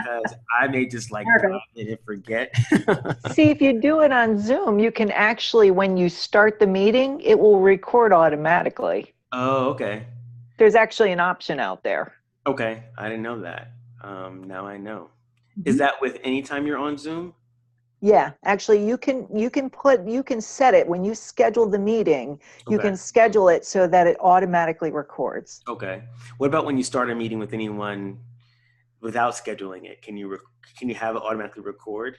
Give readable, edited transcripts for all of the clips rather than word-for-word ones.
because I may just like There it dive goes. in and forget. See, if you do it on Zoom, you can actually, when you start the meeting, it will record automatically. Oh, okay. There's actually an option out there. Okay. I didn't know that. Now I know. Is Mhm. that with any time you're on Zoom? Yeah, actually you can set it when you schedule the meeting, you Okay. can schedule it so that it automatically records. Okay. What about when you start a meeting with anyone without scheduling it? Can you have it automatically record?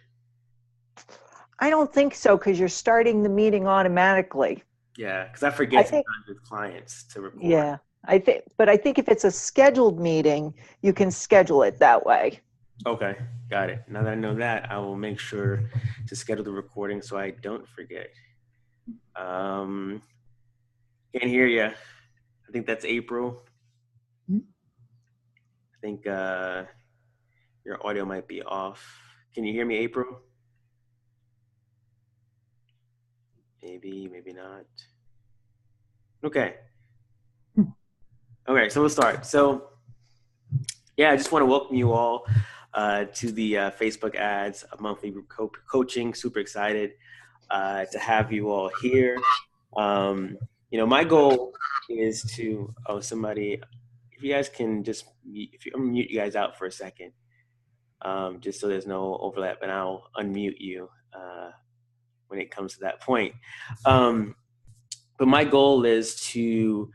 I don't think so because you're starting the meeting automatically. Yeah, because I I forget think, sometimes with clients to record. yeah, but I think if it's a scheduled meeting, you can schedule it that way. Okay, got it. Now that I know that, I will make sure to schedule the recording so I don't forget. Um, can't hear you. I think that's April. I think your audio might be off. Can you hear me, April? Maybe, maybe not. Okay. Okay, so we'll start. So, yeah, I just want to welcome you all to the Facebook Ads monthly group coaching. Super excited to have you all here. Um, my goal is to, oh, somebody, if you guys can just, if you unmute you guys out for a second, just so there's no overlap, and I'll unmute you when it comes to that point. But my goal is to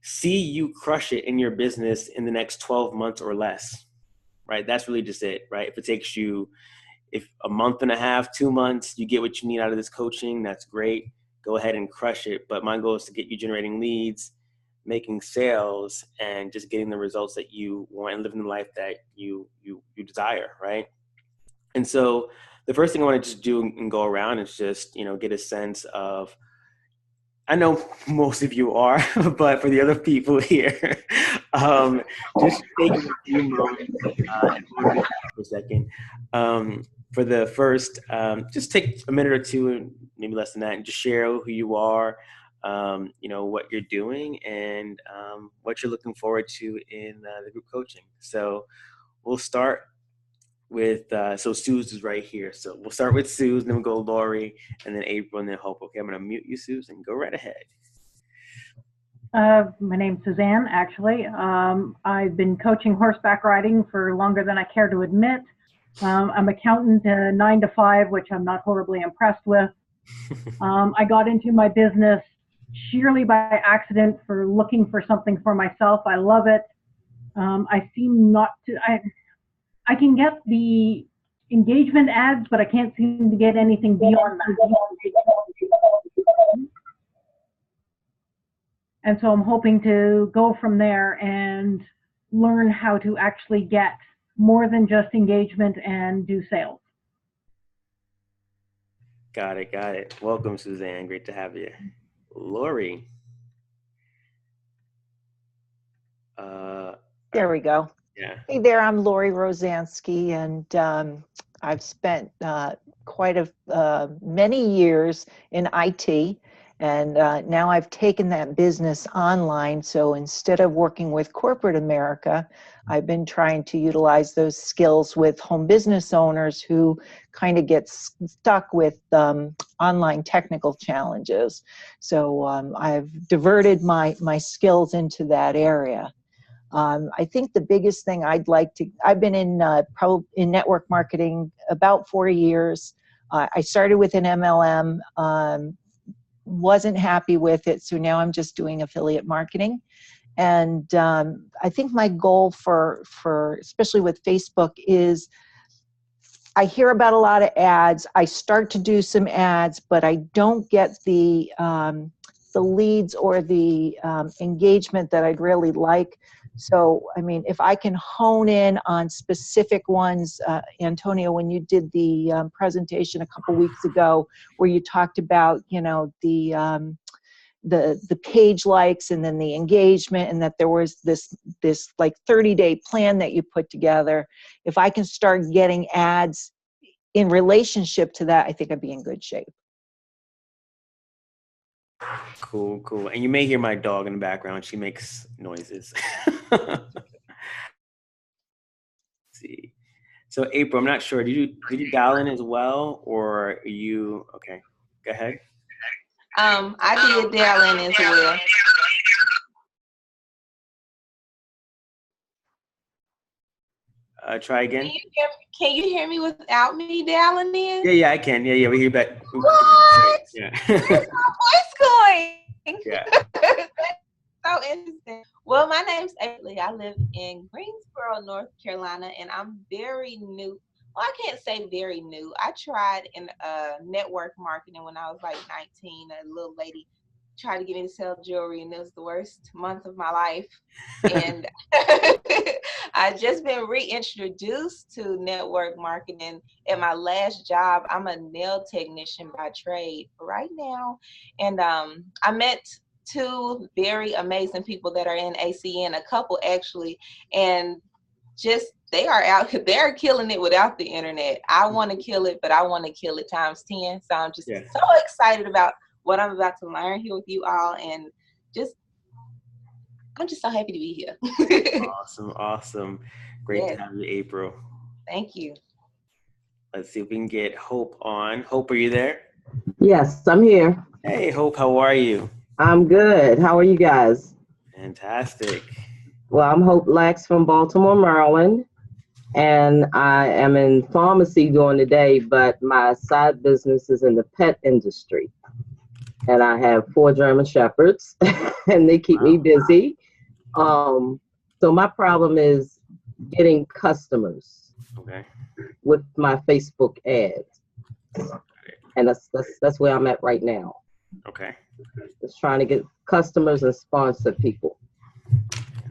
see you crush it in your business in the next 12 months or less, right? That's really just it, right? If it takes you, if a month and a half, 2 months, you get what you need out of this coaching, that's great. Go ahead and crush it. But my goal is to get you generating leads, making sales, and just getting the results that you want and living the life that you desire, right? And so the first thing I want to just do and go around is just, get a sense of, I know most of you are, but for the other people here, just taking a few moments for a second. For the first, just take a minute or two, maybe less than that, and just share who you are, what you're doing, and what you're looking forward to in the group coaching. So we'll start with, so Suze is right here. So we'll start with Suze, then we'll go Lori, and then April, and then Hope. Okay, I'm going to mute you, Suze, and go right ahead. My name's Suzanne, actually. I've been coaching horseback riding for longer than I care to admit. I'm accountant 9 to 5, which I'm not horribly impressed with. I got into my business sheerly by accident for looking for something for myself. I love it. I seem not to, I can get the engagement ads, but I can't seem to get anything beyond that. And so I'm hoping to go from there and learn how to actually get more than just engagement and do sales. Got it, got it. Welcome, Suzanne. Great to have you. Lori. There we go. Yeah. Hey there, I'm Lori Rosansky, and I've spent many years in IT, and now I've taken that business online. So instead of working with corporate America, I've been trying to utilize those skills with home business owners who kind of get stuck with online technical challenges. So I've diverted my skills into that area. I think the biggest thing I've been in network marketing about 4 years. I started with an MLM, wasn't happy with it, so now I'm just doing affiliate marketing. And I think my goal for especially with Facebook is I hear about a lot of ads. I start to do some ads, but I don't get the leads or the engagement that I'd really like. So, I mean, if I can hone in on specific ones, Antonio, when you did the presentation a couple weeks ago, where you talked about, the page likes and then the engagement, and that there was this like 30-day plan that you put together. If I can start getting ads in relationship to that, I think I'd be in good shape. Cool, cool. And you may hear my dog in the background. She makes noises. Let's see. So April, I'm not sure. Did you dial in as well, or are you okay? Go ahead. I did dial in as well. Try again. Can you hear me without me dialing in? Yeah, I can. Yeah, we hear back. What? Yeah. Where's my voice going? Yeah. So interesting. Well, my name's April. I live in Greensboro, North Carolina, and I'm very new. Well, I can't say very new. I tried in network marketing when I was like 19. A little lady tried to get me to sell jewelry, and it was the worst month of my life. And I just been reintroduced to network marketing at my last job. I'm a nail technician by trade right now, and I met two very amazing people that are in ACN, a couple actually, and just they are out, they're killing it without the internet. I want to kill it, but I want to kill it times 10. So I'm just so excited about what I'm about to learn here with you all, and I'm just so happy to be here. Awesome. Great to have you, April. Thank you. Let's see if we can get Hope on. Hope, are you there? Yes, I'm here. Hey, Hope, how are you? I'm good. How are you guys? Fantastic. Well, I'm Hope Lax from Baltimore, Maryland, and I am in pharmacy during the day, but my side business is in the pet industry. And I have 4 German Shepherds, and they keep me busy. So my problem is getting customers with my Facebook ads. And that's where I'm at right now. Okay. Just trying to get customers and sponsor people.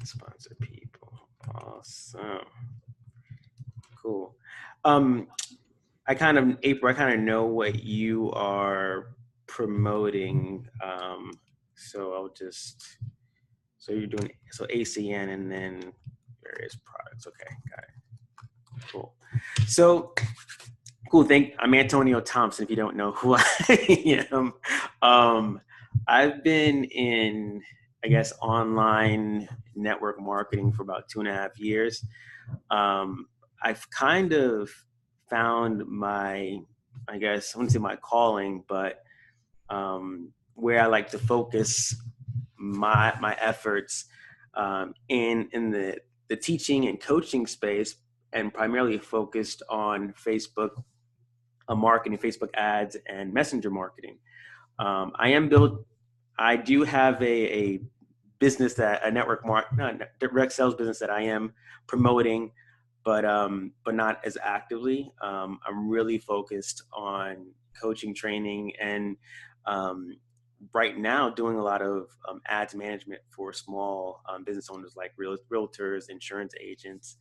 Sponsor people. Awesome. Cool. April, I kind of know what you are promoting. So you're doing ACN and then various products. Okay, got it. Cool. So cool. I'm Antonio Thompson, if you don't know who I am. I've been in, I guess, online network marketing for about 2.5 years. I've kind of found my, I guess, I wouldn't say my calling, but where I like to focus my efforts in the teaching and coaching space, and primarily focused on Facebook marketing, Facebook ads, and messenger marketing. I do have a business direct sales business that I am promoting, but not as actively. I'm really focused on coaching, training, and right now doing a lot of ads management for small business owners like realtors, insurance agents,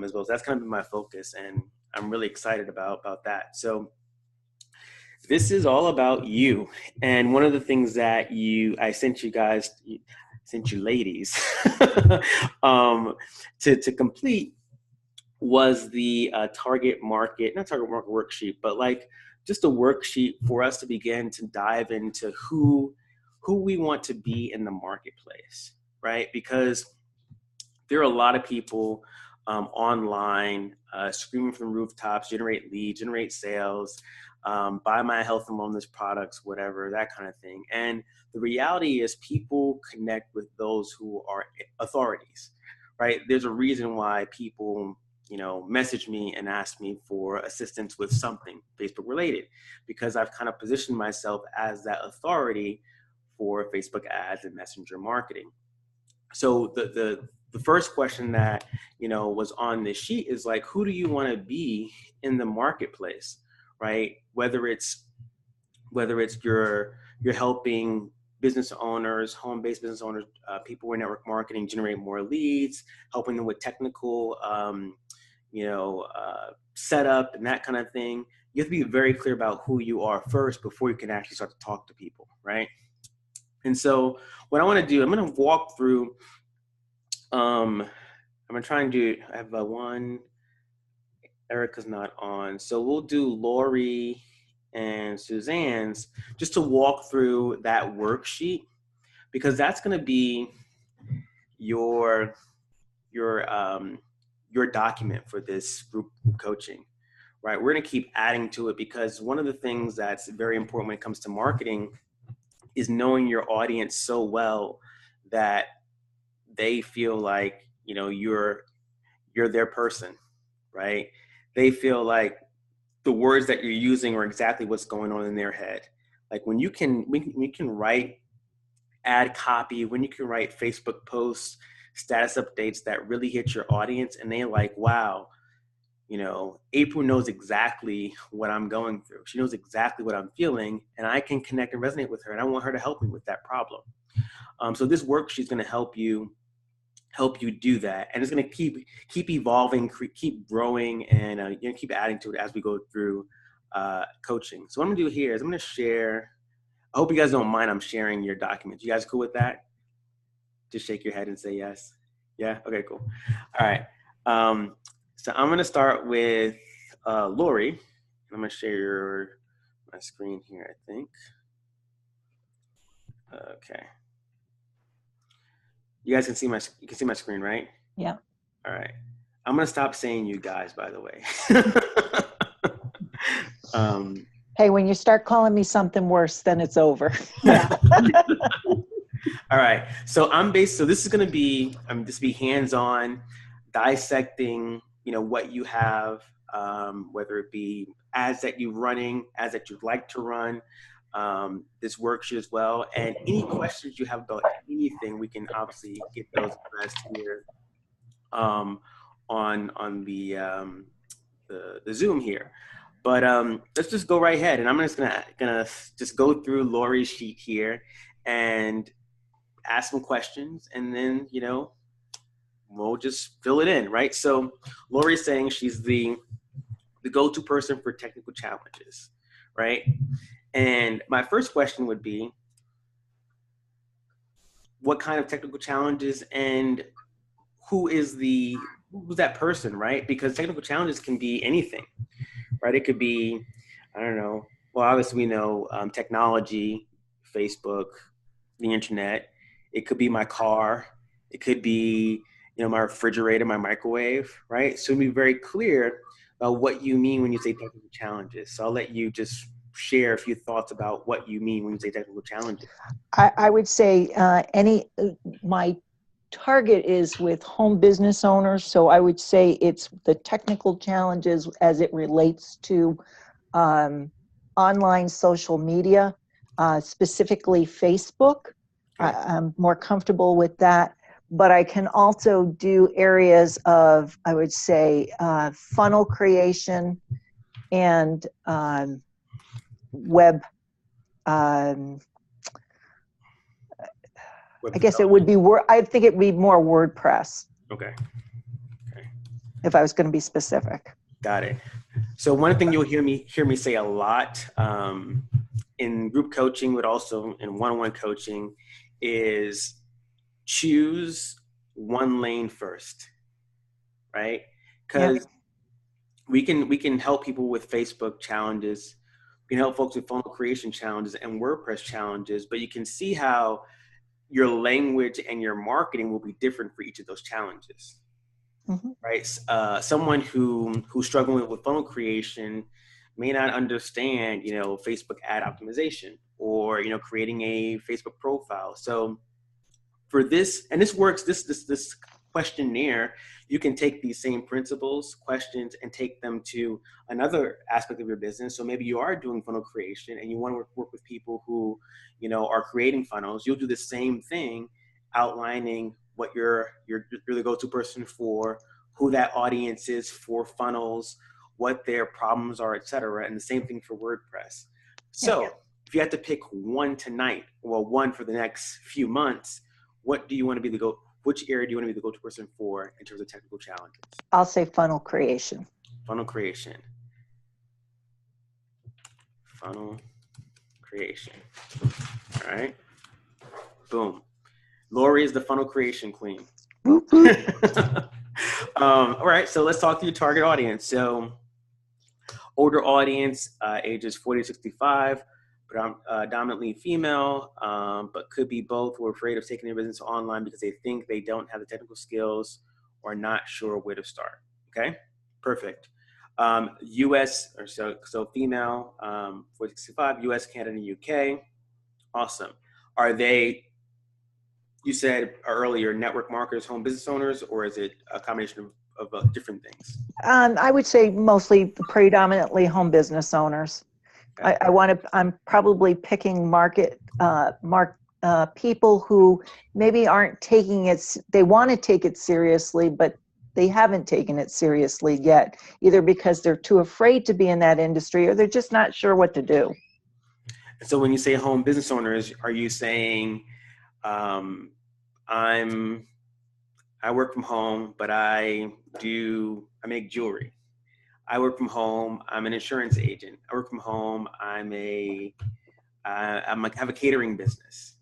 as well. So that's kind of been my focus, and I'm really excited about that. So this is all about you. And one of the things that I sent you ladies to complete was the not target market worksheet, but like just a worksheet for us to begin to dive into who we want to be in the marketplace, right? Because there are a lot of people online screaming from the rooftops, generate leads, generate sales, buy my health and wellness products, whatever, that kind of thing. And the reality is people connect with those who are authorities, right? There's a reason why people, message me and ask me for assistance with something Facebook related, because I've kind of positioned myself as that authority for Facebook ads and messenger marketing. So the first question that, was on this sheet is like, who do you want to be in the marketplace, right? Whether it's you're helping business owners, home-based business owners, people who are network marketing, generate more leads, helping them with technical, setup and that kind of thing. You have to be very clear about who you are first before you can actually start to talk to people, right? And so what I want to do, I'm going to walk through, I'm going to try and do, I have one, Erica's not on. So we'll do Lori and Suzanne's just to walk through that worksheet, because that's going to be your your document for this group coaching, right? We're going to keep adding to it, because one of the things that's very important when it comes to marketing is knowing your audience so well that they feel like, you know, you're their person, right? They feel like the words that you're using are exactly what's going on in their head. Like when you can, we can write ad copy, when you can write Facebook posts, status updates that really hit your audience, and they're like, wow, you know, April knows exactly what I'm going through. She knows exactly what I'm feeling, and I can connect and resonate with her, and I want her to help me with that problem. So this worksheet's going to help you do that, and it's going to keep evolving, keep growing, and you know, keep adding to it as we go through coaching. So what I'm going to do here is I'm going to share. I hope you guys don't mind I'm sharing your documents. You guys cool with that? Just shake your head and say yes. Yeah? Okay, cool. All right. So I'm going to start with Lori. I'm going to share my screen here, I think. Okay. You guys can see my screen, right? Yeah. All right. I'm going to stop saying you guys, by the way. Hey, when you start calling me something worse, then it's over. Yeah. All right. So so this is going to be, hands-on, dissecting, you know, what you have, whether it be ads that you're running, ads that you'd like to run, this worksheet as well. And any questions you have about anything, we can obviously get those addressed here on the Zoom here. But let's just go right ahead, and I'm just gonna just go through Lori's sheet here and ask some questions, and then, you know, we'll just fill it in, right? So Lori's saying she's the go-to person for technical challenges, right? And my first question would be, what kind of technical challenges, and who's that person, right? Because technical challenges can be anything, right? It could be, I don't know. Well, obviously we know technology, Facebook, the internet. It could be my car. It could be, you know, my refrigerator, my microwave, right? So be very clear about what you mean when you say technical challenges. So I'll let you just share a few thoughts about what you mean when you say technical challenges. I would say my target is with home business owners. So I would say it's the technical challenges as it relates to online social media, specifically Facebook. Okay. I'm more comfortable with that. But I can also do areas of, I would say, funnel creation and web. I guess it would be I think it would be more WordPress. Okay. If I was going to be specific. Got it. So one thing you'll hear me say a lot in group coaching, but also in one-on-one coaching, is choose one lane first, right? Because we can help people with Facebook challenges, we can help folks with funnel creation challenges and WordPress challenges, but you can see how your language and your marketing will be different for each of those challenges. Mm-hmm. Right? Someone who's struggling with funnel creation may not understand, you know, Facebook ad optimization, or, you know, creating a Facebook profile. So for this, and this works, this questionnaire, you can take these same principles, questions, and take them to another aspect of your business. So maybe you are doing funnel creation and you want to work with people who, you know, are creating funnels. You'll do the same thing, outlining what you're the go-to person for, who that audience is for funnels, what their problems are, etc. And the same thing for WordPress. So if you had to pick one tonight, well, one for the next few months, what do you want to be which area do you want to be the go-to person for in terms of technical challenges? I'll say funnel creation. Funnel creation. Funnel creation. All right. Boom. Lori is the funnel creation queen. All right, so let's talk to your target audience. So older audience, ages 40 to 65, predominantly female, but could be both, who are afraid of taking their business online because they think they don't have the technical skills or not sure where to start. Okay, perfect. US, or so female, 465, US, Canada, UK. Awesome. Are they, you said earlier, network marketers, home business owners, or is it a combination of different things? I would say mostly predominantly home business owners. Okay. I'm probably picking people who maybe aren't taking it, they want to take it seriously, but they haven't taken it seriously yet, either because they're too afraid to be in that industry or they're just not sure what to do. So when you say home business owners, are you saying, I work from home, but I make jewelry. I work from home. I'm an insurance agent. I work from home. I have a catering business.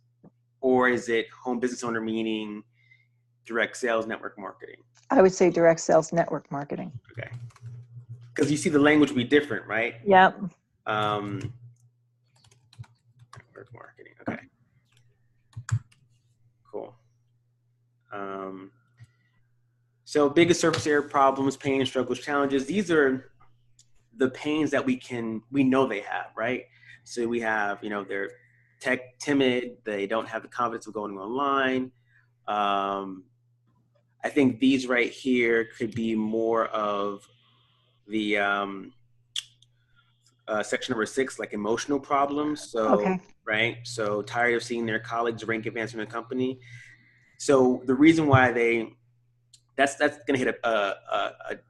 Or is it home business owner meaning direct sales network marketing? I would say direct sales network marketing. Okay. Because you see the language be different, right? Yep. Network marketing. Okay. Cool. So biggest surface area problems, pain, struggles, challenges. These are the pains that we know they have, right? So we have, they're tech timid. They don't have the confidence of going online. I think these right here could be more of the section number 6, like emotional problems. So, okay. Right. So tired of seeing their colleagues rank advance in the company. So the reason why that's going to hit a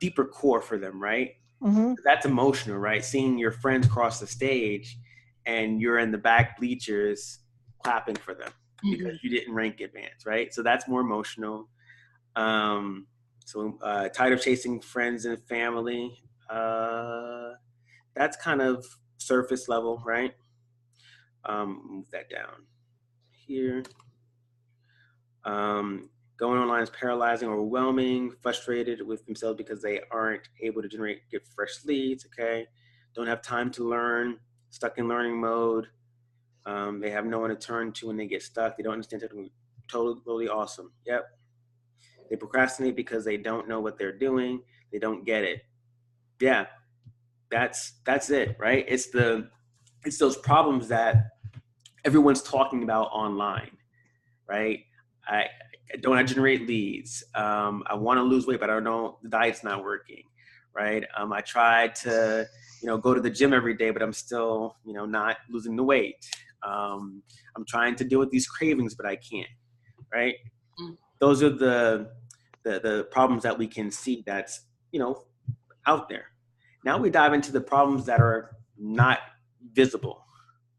deeper core for them, right? Mm-hmm. That's emotional, right? Seeing your friends cross the stage and you're in the back bleachers clapping for them because you didn't rank advance, right? So that's more emotional. Tired of chasing friends and family. That's kind of surface level, right? Move that down here. Going online is paralyzing, overwhelming, frustrated with themselves because they aren't able to get fresh leads, okay? Don't have time to learn, stuck in learning mode. They have no one to turn to when they get stuck. They don't understand technology. Totally awesome. Yep. They procrastinate because they don't know what they're doing. They don't get it. Yeah, that's it, right? It's those problems that everyone's talking about online, right? I don't want to generate leads. I want to lose weight, but I don't know, the diet's not working, right? I tried to, go to the gym every day, but I'm still, not losing the weight. I'm trying to deal with these cravings, but I can't, right? Those are the problems that we can see that's, out there. Now we dive into the problems that are not visible,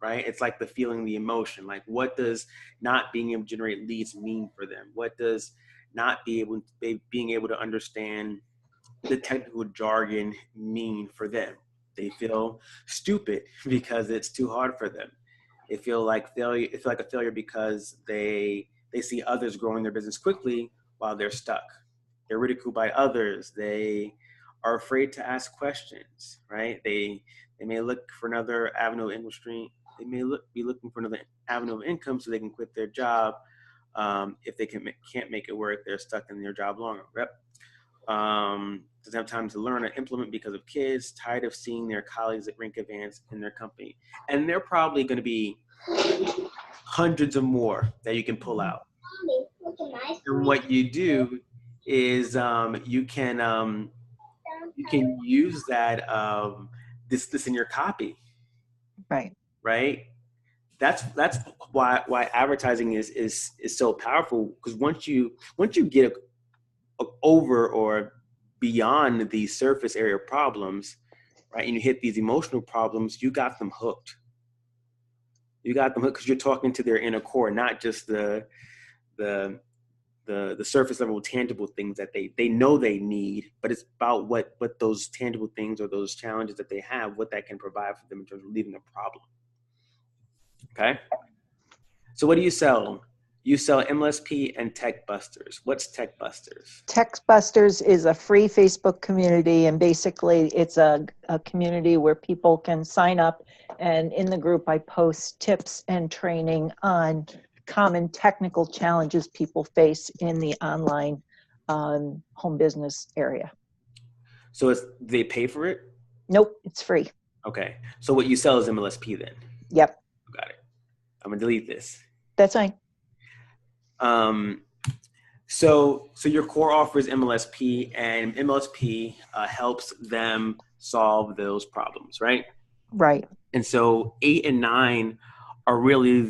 right? It's like the feeling, the emotion. Like, what does not being able to generate leads mean for them? What does not being able to understand the technical jargon mean for them? They feel stupid because it's too hard for them. They feel like failure. They feel like a failure because they see others growing their business quickly while they're stuck. They're ridiculed by others. They are afraid to ask questions, right? They may look for another avenue of industry. They may be looking for another avenue of income so they can quit their job. If they can't make it work, they're stuck in their job longer. Yep. Doesn't have time to learn or implement because of kids, tired of seeing their colleagues at rank advance in their company. And they're probably going to be hundreds of more that you can pull out. And what you do is you can use that this in your copy. Right. That's why advertising is so powerful, because once you get over or beyond these surface area problems, right, and you hit these emotional problems, you got them hooked. You got them hooked because you're talking to their inner core, not just the surface level tangible things that they know they need, but it's about what those tangible things or those challenges that they have, what that can provide for them in terms of relieving a problem. Okay. So what do you sell? You sell MLSP and Tech Busters. What's Tech Busters? Tech Busters is a free Facebook community, and basically it's a community where people can sign up, and in the group I post tips and training on common technical challenges people face in the online home business area. So they pay for it? Nope, it's free. Okay. So what you sell is MLSP then? Yep. Got it. I'm gonna delete this. That's fine. So your core offer is MLSP, and MLSP helps them solve those problems, right? Right. And so 8 and 9 are really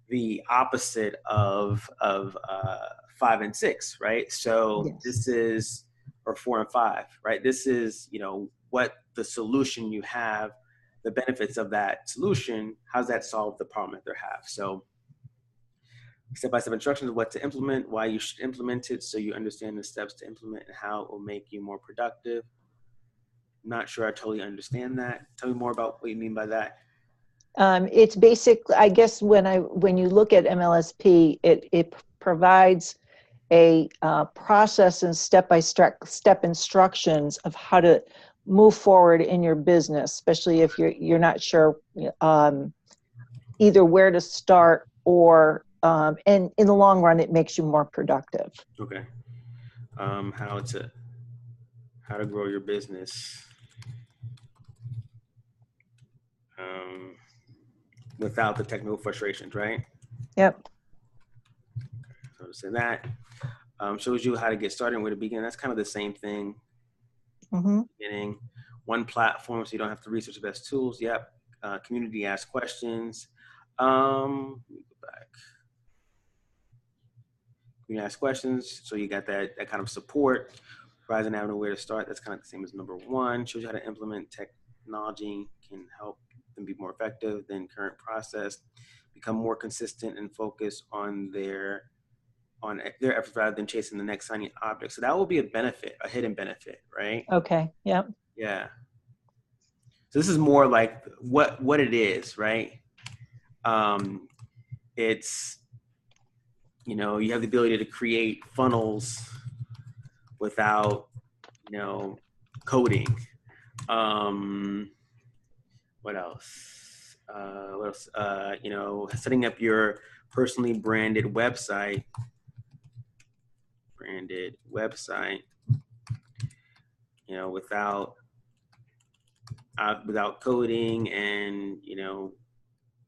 the opposite of 5 and 6, right? So Yes. this is, or 4 and 5, right? This is, what the solution you have, the benefits of that solution, how's that solve the problem that they have? So step-by-step instructions of what to implement, why you should implement it, so you understand the steps to implement and how it will make you more productive. I'm not sure I totally understand that. Tell me more about what you mean by that. It's basic, I guess when you look at MLSP, it provides a process and step-by-step instructions of how to move forward in your business, especially if you're not sure either where to start or and in the long run, it makes you more productive. Okay. How to grow your business without the technical frustrations, right? Yep. So to say that shows you how to get started and where to begin. That's kind of the same thing. Mm-hmm. Beginning one platform, so you don't have to research the best tools. Yep. Community ask questions. Let me go back. You ask questions, so you got that kind of support. Provides an avenue where to start. That's kind of the same as number 1. Shows you how to implement technology, can help them be more effective than current process. Become more consistent and focus on their efforts rather than chasing the next shiny object. So that will be a benefit, a hidden benefit, right? Okay. Yep. Yeah. So this is more like what it is, right? It's, you have the ability to create funnels without, coding. What else? Setting up your personally branded website, without coding and,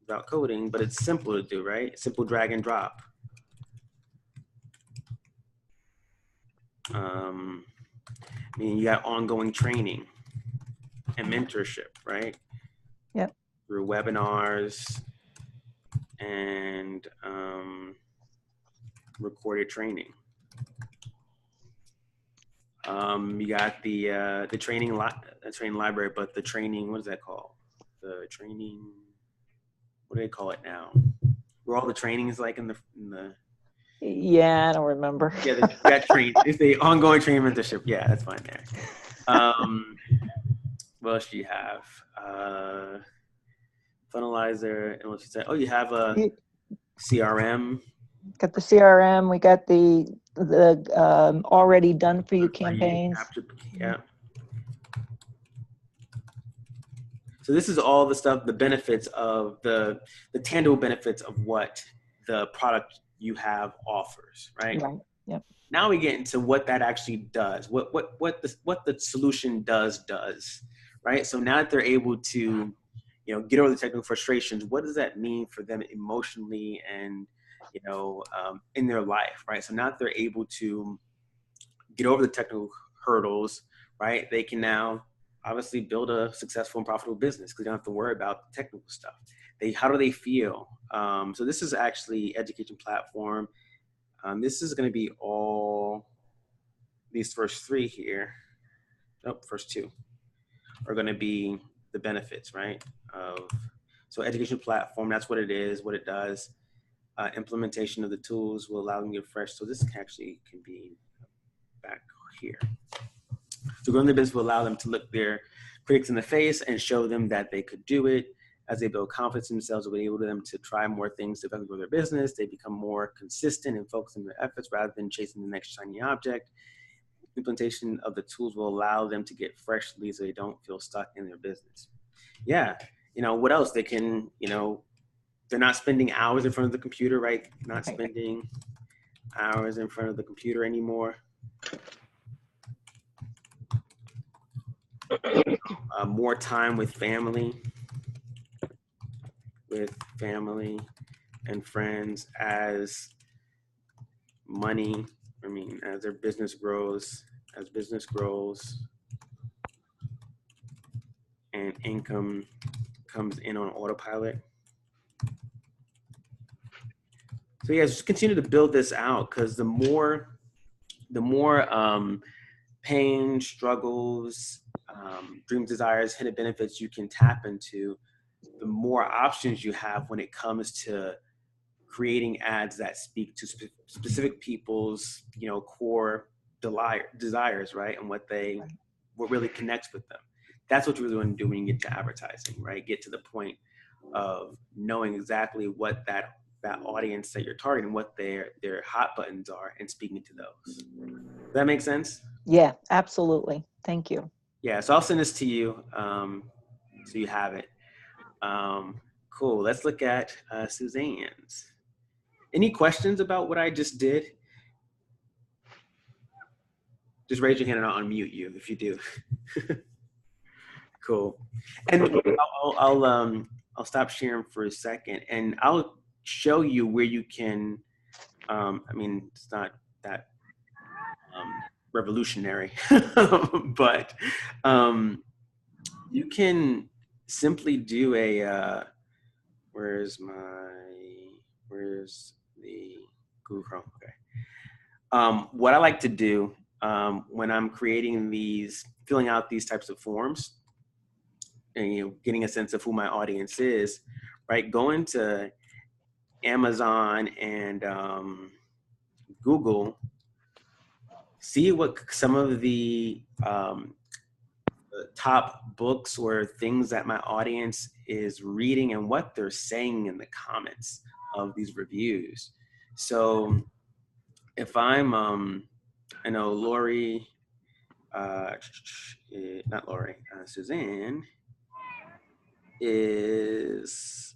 without coding, but it's simple to do, right? Simple drag and drop. You got ongoing training and mentorship, right? Yep. Through webinars and recorded training. You got the training library, but the training, what is that called? The training, what do they call it now? Where all the training is like in the Yeah, I don't remember. Yeah, that train. It's the ongoing training mentorship. Yeah, that's fine there. What else do you have? Funnelizer, and what you say? Oh, you have a CRM. Got the CRM. We got the already done for you campaigns. Yeah. So this is all the stuff, the benefits of the tangible benefits of what the product you have offers, right? Right. Yep. Now we get into what that actually does, what the solution does, right? So now that they're able to, get over the technical frustrations, what does that mean for them emotionally and, in their life, right? So now that they're able to get over the technical hurdles, right? They can now obviously build a successful and profitable business because they don't have to worry about the technical stuff. How do they feel? So this is actually education platform. This is going to be all these first 3 here. Nope, first 2 are going to be the benefits, right? So education platform, that's what it is, what it does. Implementation of the tools will allow them to get fresh. So this actually can be back here. So growing their business will allow them to look their critics in the face and show them that they could do it. As they build confidence in themselves, it will enable them to try more things to grow their business. They become more consistent and focused on their efforts rather than chasing the next shiny object. Implementation of the tools will allow them to get fresh leads so they don't feel stuck in their business. Yeah. What else? They can, they're not spending hours in front of the computer, right? Not spending hours in front of the computer anymore. More time with family and friends as money, as their business grows, and income comes in on autopilot. So yeah, just continue to build this out, because the more pain, struggles, dreams, desires, hidden benefits you can tap into, the more options you have when it comes to creating ads that speak to specific people's, core desires, right? And what really connects with them. That's what you really want to do when you get to advertising, right? Get to the point of knowing exactly what that audience that you're targeting, what their hot buttons are, and speaking to those. Does that make sense? Yeah, absolutely. Thank you. Yeah, so I'll send this to you, so you have it. Cool. Let's look at Suzanne's. Any questions about what I just did? Just raise your hand and I'll unmute you if you do. Cool. And I'll stop sharing for a second, and I'll show you where you can. It's not that revolutionary, but you can simply do a. Where's the Google Chrome? Okay. What I like to do when I'm creating filling out these types of forms, and getting a sense of who my audience is, right? Go into Amazon and Google, see what some of the top books or things that my audience is reading and what they're saying in the comments of these reviews. So if I'm, I know Lori, not Lori, Suzanne is,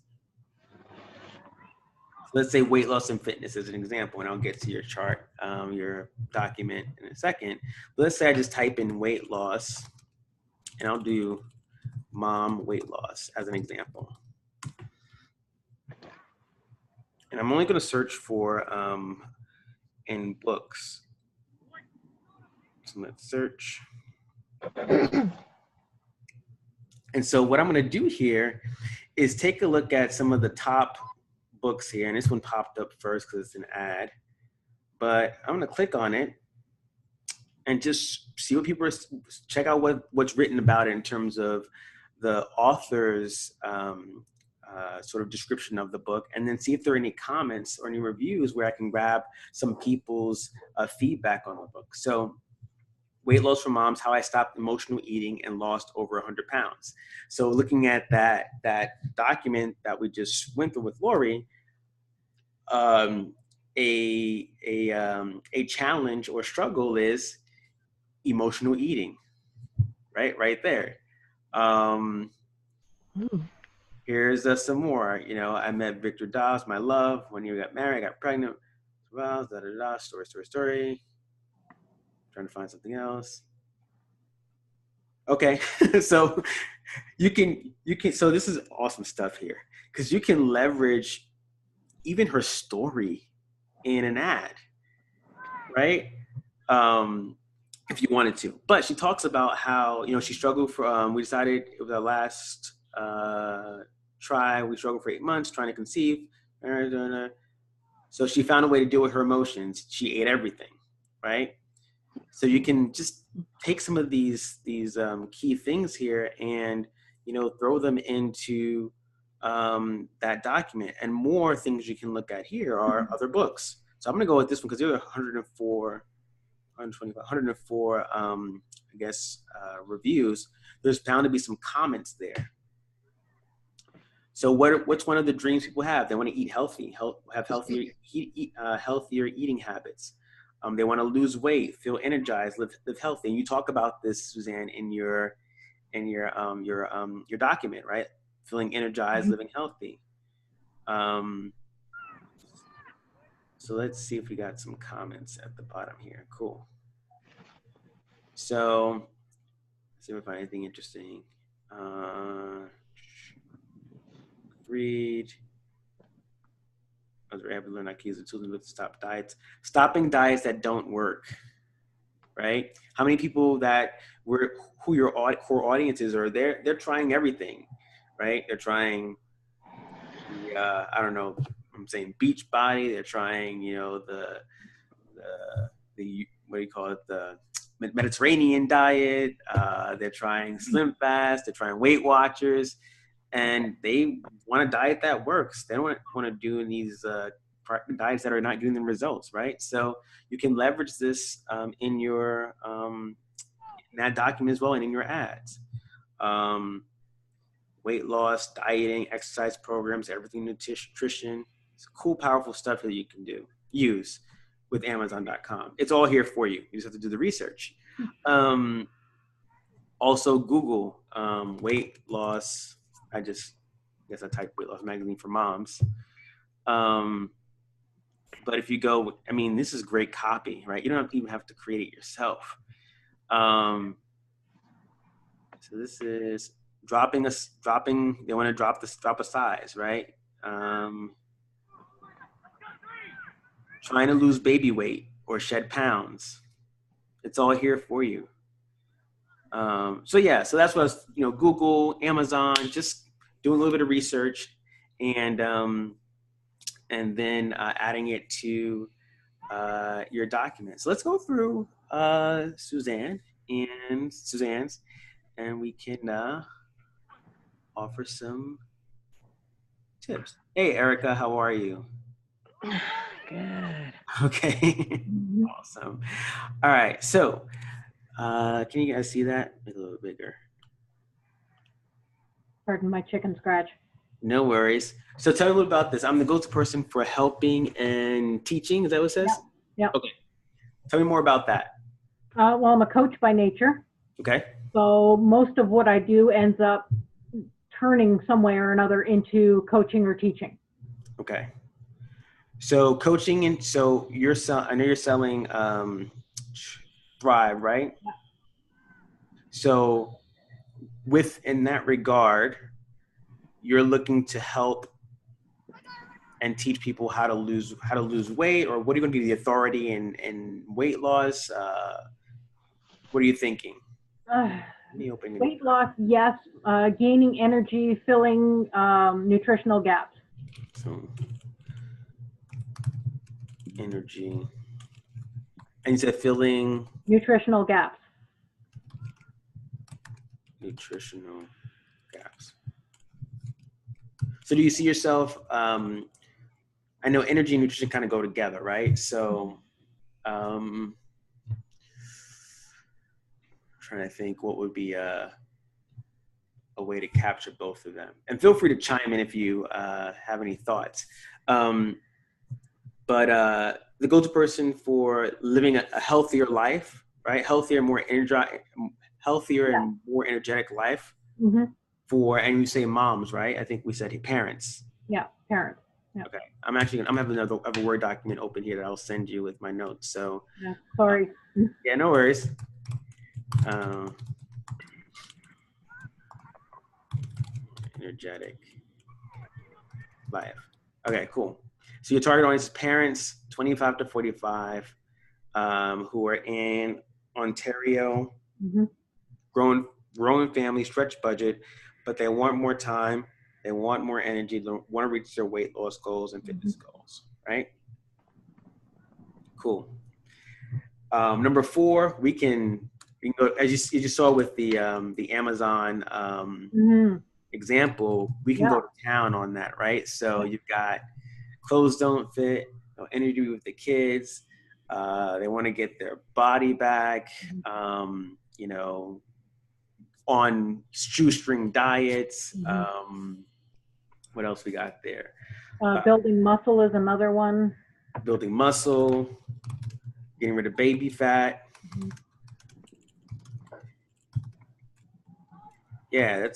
let's say weight loss and fitness as an example, and I'll get to your chart, your document in a second. But let's say I just type in weight loss, and I'll do mom weight loss as an example. And I'm only going to search for in books. So let's search. And so what I'm going to do here is take a look at some of the top books here. And this one popped up first because it's an ad. But I'm going to click on it and just see what people are, check out what's written about it in terms of the author's sort of description of the book, and then see if there are any comments or any reviews where I can grab some people's feedback on the book. So Weight Loss for Moms, How I Stopped Emotional Eating and Lost Over 100 Pounds. So looking at that document that we just went through with Lori, a challenge or struggle is emotional eating, right there. Here's some more. I met Victor Dobbs, my love. When you got married, I got pregnant. Well, story. Trying to find something else. Okay, so you can. So this is awesome stuff here, because you can leverage even her story in an ad, right? If you wanted to. But she talks about how she struggled for. We decided it was our last try. We struggled for 8 months trying to conceive. So she found a way to deal with her emotions. She ate everything, right? So you can just take some of these key things here and throw them into that document. And more things you can look at here are other books. So I'm going to go with this one because there are 104 reviews. There's bound to be some comments there. So what's one of the dreams people have? They want to eat healthy, have healthier eating habits. They want to lose weight, feel energized, live healthy. And you talk about this, Suzanne, in your document, right? Feeling energized, living healthy. So let's see if we got some comments at the bottom here. Cool. So let's see if we find anything interesting. Read. I was able to learn how to use the tools to stop diets. Stopping diets that don't work, right? How many people that were who your core audiences are? They're trying everything, right? They're trying, I don't know. I'm saying beach body. They're trying, the what do you call it? The Mediterranean diet. They're trying Slim Fast. They're trying Weight Watchers, and they want a diet that works. They don't want to do these diets that are not giving them results, right? So you can leverage this in your in that document as well, and in your ads. Weight loss, dieting, exercise programs, everything nutrition. It's cool, powerful stuff that you can use with Amazon.com. It's all here for you. You just have to do the research. Also, Google weight loss. I guess I typed weight loss magazine for moms. But if you go, I mean, this is great copy, right? You don't even have to create it yourself. So this is dropping. They want to drop a size, right? Trying to lose baby weight or shed pounds. It's all here for you. So that's what I was, Google, Amazon, just doing a little bit of research, and then adding it to your documents. So let's go through Suzanne's, and we can offer some tips. Hey, Erica, how are you? Good. Okay. Awesome. All right. So can you guys see that? Make it a little bigger. Pardon my chicken scratch. No worries. So tell me a little about this. I'm the go-to person for helping and teaching. Is that what it says? Yeah. Okay. Tell me more about that. Well, I'm a coach by nature. Okay. So most of what I do ends up turning some way or another into coaching or teaching. Okay. So coaching, and so I know you're selling Thrive, right? Yeah. So in that regard, you're looking to help and teach people how to lose weight, or what are you going to be the authority in weight loss? What are you thinking? Weight loss, yes. Gaining energy, filling nutritional gaps. So energy, and you said filling nutritional gaps. Nutritional gaps. So do you see yourself? I know energy and nutrition kind of go together, right? So, trying to think what would be a way to capture both of them. And feel free to chime in if you have any thoughts. But the go-to person for living a healthier life, right? Healthier, more energetic, and more energetic life. Mm-hmm. And you say moms, right? I think we said parents. Yeah, parents. Yeah. Okay. I'm having another Word document open here that I'll send you with my notes. So. Yeah, sorry. Yeah, no worries. Energetic life. Okay, cool. So your target audience is parents 25 to 45 who are in Ontario, mm-hmm. growing family, stretch budget, but they want more time, they want more energy, they want to reach their weight loss goals and fitness mm-hmm. goals, right? Cool. Number 4, we can go, as you saw with the Amazon mm-hmm. example, we can go to town on that, right? So you've got clothes don't fit, no energy with the kids, they want to get their body back, on shoestring diets. Mm-hmm. What else we got there? Building muscle is another one. Building muscle, getting rid of baby fat. Mm-hmm. Yeah,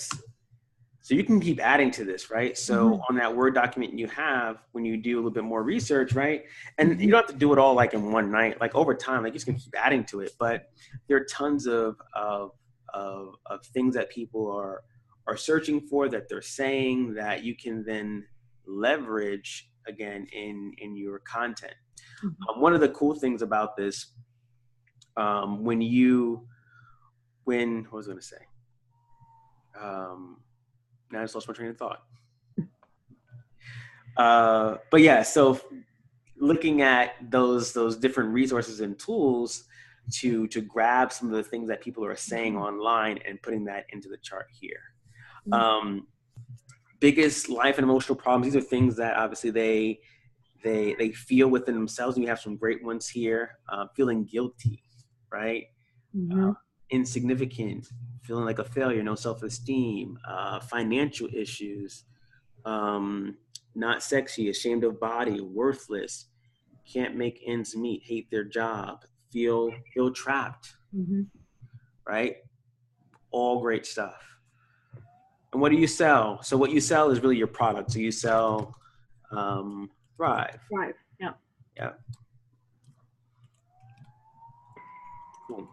So you can keep adding to this, right? So on that Word document you have, when you do a little bit more research, right? And you don't have to do it all like in one night, like over time, like you're just gonna keep adding to it. But there are tons of things that people are searching for, that they're saying, that you can then leverage again in your content. One of the cool things about this, what was I gonna say? Now I just lost my train of thought. But yeah, so looking at those different resources and tools to grab some of the things that people are saying online and putting that into the chart here. Biggest life and emotional problems. These are things that obviously they feel within themselves, and you have some great ones here. Feeling guilty, right? Insignificant, feeling like a failure, no self-esteem, financial issues, not sexy, ashamed of body, worthless, can't make ends meet, hate their job, feel trapped, right? All great stuff. And what do you sell? So what you sell is really your product. So you sell Thrive. Thrive, yeah. Yeah. Cool.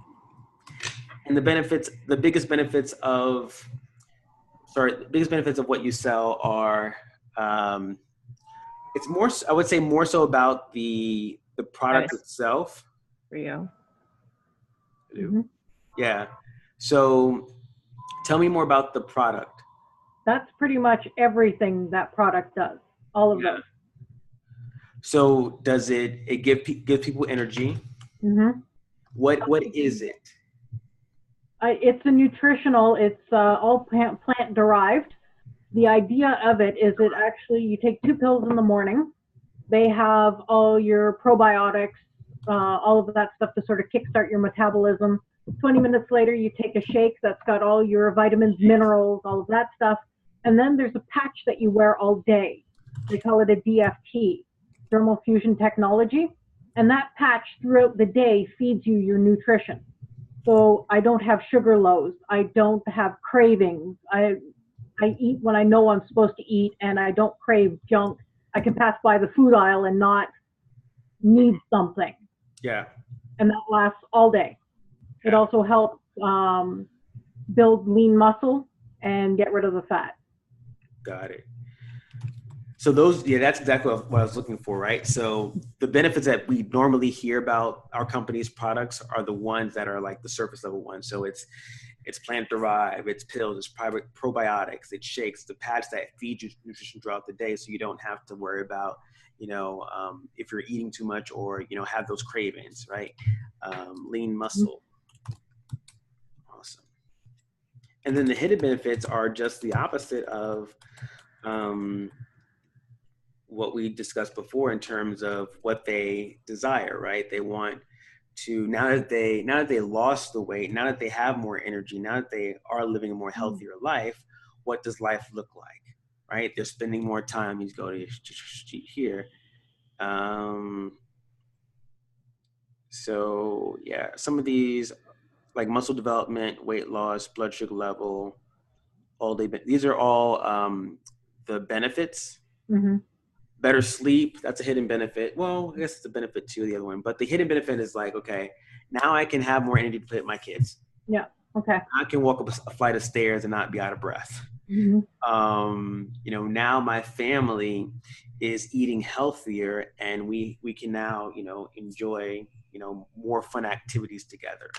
And the biggest benefits of what you sell are, it's more, I would say more so about the product itself. Rio. Yeah. So tell me more about the product. That's pretty much everything that product does. All of those. So does it give people energy? What is it? It's a nutritional, it's all plant derived. The idea of it is that actually you take 2 pills in the morning. They have all your probiotics, all of that stuff to sort of kickstart your metabolism. 20 minutes later, you take a shake that's got all your vitamins, minerals, all of that stuff. And then there's a patch that you wear all day. They call it a DFT, Thermal Fusion Technology. And that patch throughout the day feeds you your nutrition. So I don't have sugar lows. I don't have cravings. I eat when I know I'm supposed to eat, and I don't crave junk. I can pass by the food aisle and not need something. Yeah. And that lasts all day. It also helps build lean muscle and get rid of the fat. Got it. So that's exactly what I was looking for, right? So the benefits that we normally hear about our company's products are the ones that are like the surface level ones. So it's plant derived, it's pills, it's probiotics, it's shakes, the patch that feeds you nutrition throughout the day, so you don't have to worry about, if you're eating too much or, have those cravings, right? Lean muscle. Awesome. And then the hidden benefits are just the opposite of what we discussed before in terms of what they desire, right? They want to, now that they lost the weight, now that they have more energy, now that they are living a more healthier life, what does life look like, right? They're spending more time. You go to here. So yeah, some of these like muscle development, weight loss, blood sugar level, all day. These are all the benefits. Better sleep, that's a hidden benefit. Well, I guess it's a benefit too, the other one. But the hidden benefit is like, okay, now I can have more energy to play with my kids. Yeah, okay. I can walk up a flight of stairs and not be out of breath. Now my family is eating healthier, and we can now, enjoy, more fun activities together.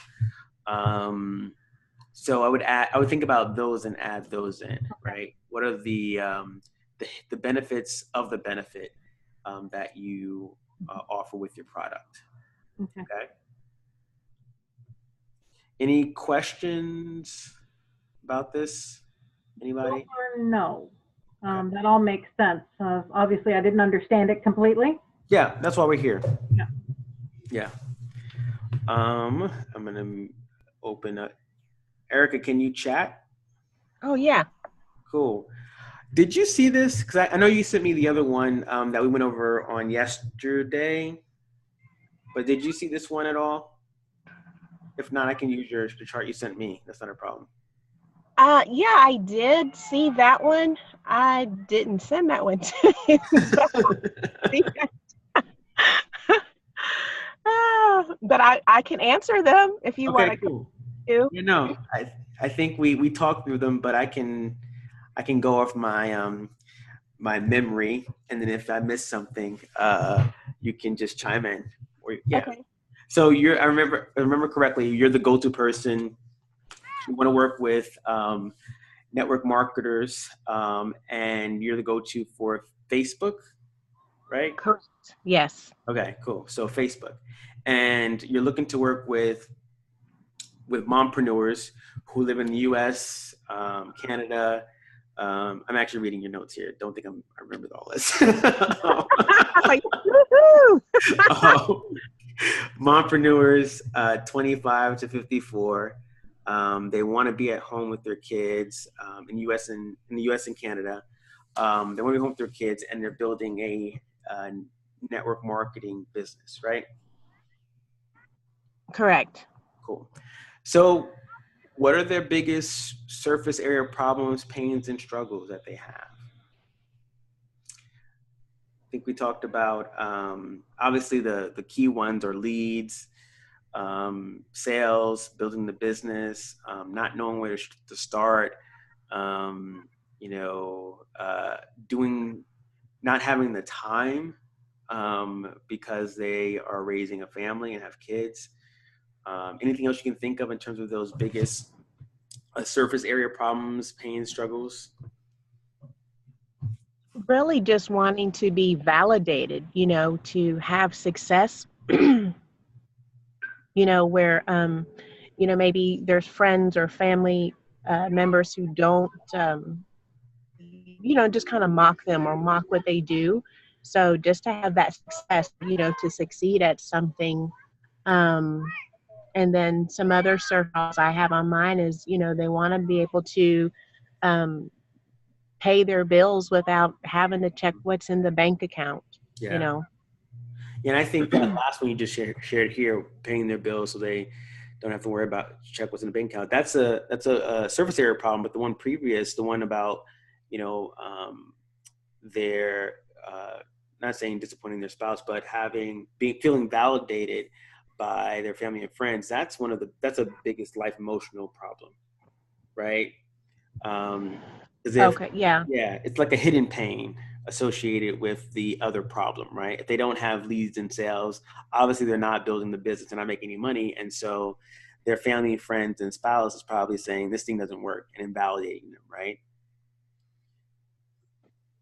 So I would think about those and add those in, right? What are the benefits of the benefit that you offer with your product? Okay. Any questions about this? Anybody? No. That all makes sense. Obviously, I didn't understand it completely. Yeah, that's why we're here. Yeah. I'm gonna open up. Erica, can you chat? Oh yeah. Cool. Did you see this? Because I know you sent me the other one that we went over on yesterday. But did you see this one at all? If not, I can use the chart you sent me. That's not a problem. Yeah, I did see that one. I didn't send that one to you. So, but I can answer them if you want Okay, to come cool. to. You know, I think we talked through them, but I can go off my my memory, and then if I miss something, you can just chime in. Or yeah. Okay. So I remember correctly, you're the go-to person. You want to work with network marketers, and you're the go-to for Facebook, right? Correct. Yes. Okay, cool. So Facebook, and you're looking to work with mompreneurs who live in the U.S., Canada. I'm actually reading your notes here. Don't think I remembered all this. Like, woohoo! Mompreneurs, 25 to 54. They want to be at home with their kids in the U.S. and Canada. They want to be home with their kids, and they're building a network marketing business, right? Correct. Cool. So, what are their biggest surface area problems, pains, and struggles that they have? I think we talked about obviously the key ones are leads, sales, building the business, not knowing where to start, you know, not having the time because they are raising a family and have kids. Anything else you can think of in terms of those biggest surface area problems, pains, struggles? Really just wanting to be validated, to have success, where, maybe there's friends or family members who don't, just kind of mock them or mock what they do. So just to have that success, to succeed at something. Um, and then some other circles I have on mine is, they want to be able to um, pay their bills without having to check what's in the bank account, Yeah. Yeah, and I think that last one you just shared here, paying their bills so they don't have to worry about check what's in the bank account. That's a surface area problem. But the one previous, the one about their not saying disappointing their spouse, but feeling validated by their family and friends. That's a biggest life emotional problem, right? Because Okay, yeah, it's like a hidden pain associated with the other problem, right? If they don't have leads and sales, obviously they're not building the business, they're not making any money, and so their family, friends, and spouse is probably saying this thing doesn't work and invalidating them, right?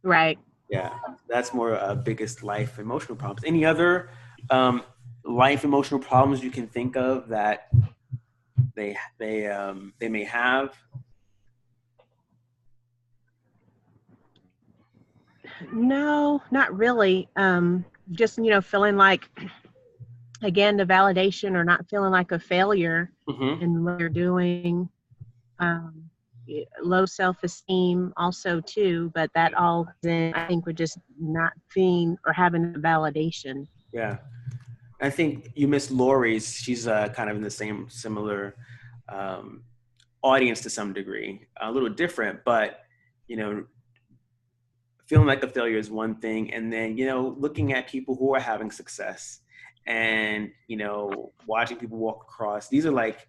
right. Yeah, that's more biggest life emotional problems. Any other life emotional problems you can think of that they may have? No, not really. Just, feeling like, again, the validation or not feeling like a failure Mm-hmm. in what you're doing. Um, Low self-esteem also too, but that all then I think we're just not seeing or having a validation. Yeah. I think you missed Lori's. She's kind of in the same similar um, audience to some degree, a little different, but you know, feeling like a failure is one thing, and then looking at people who are having success, and watching people walk across. These are like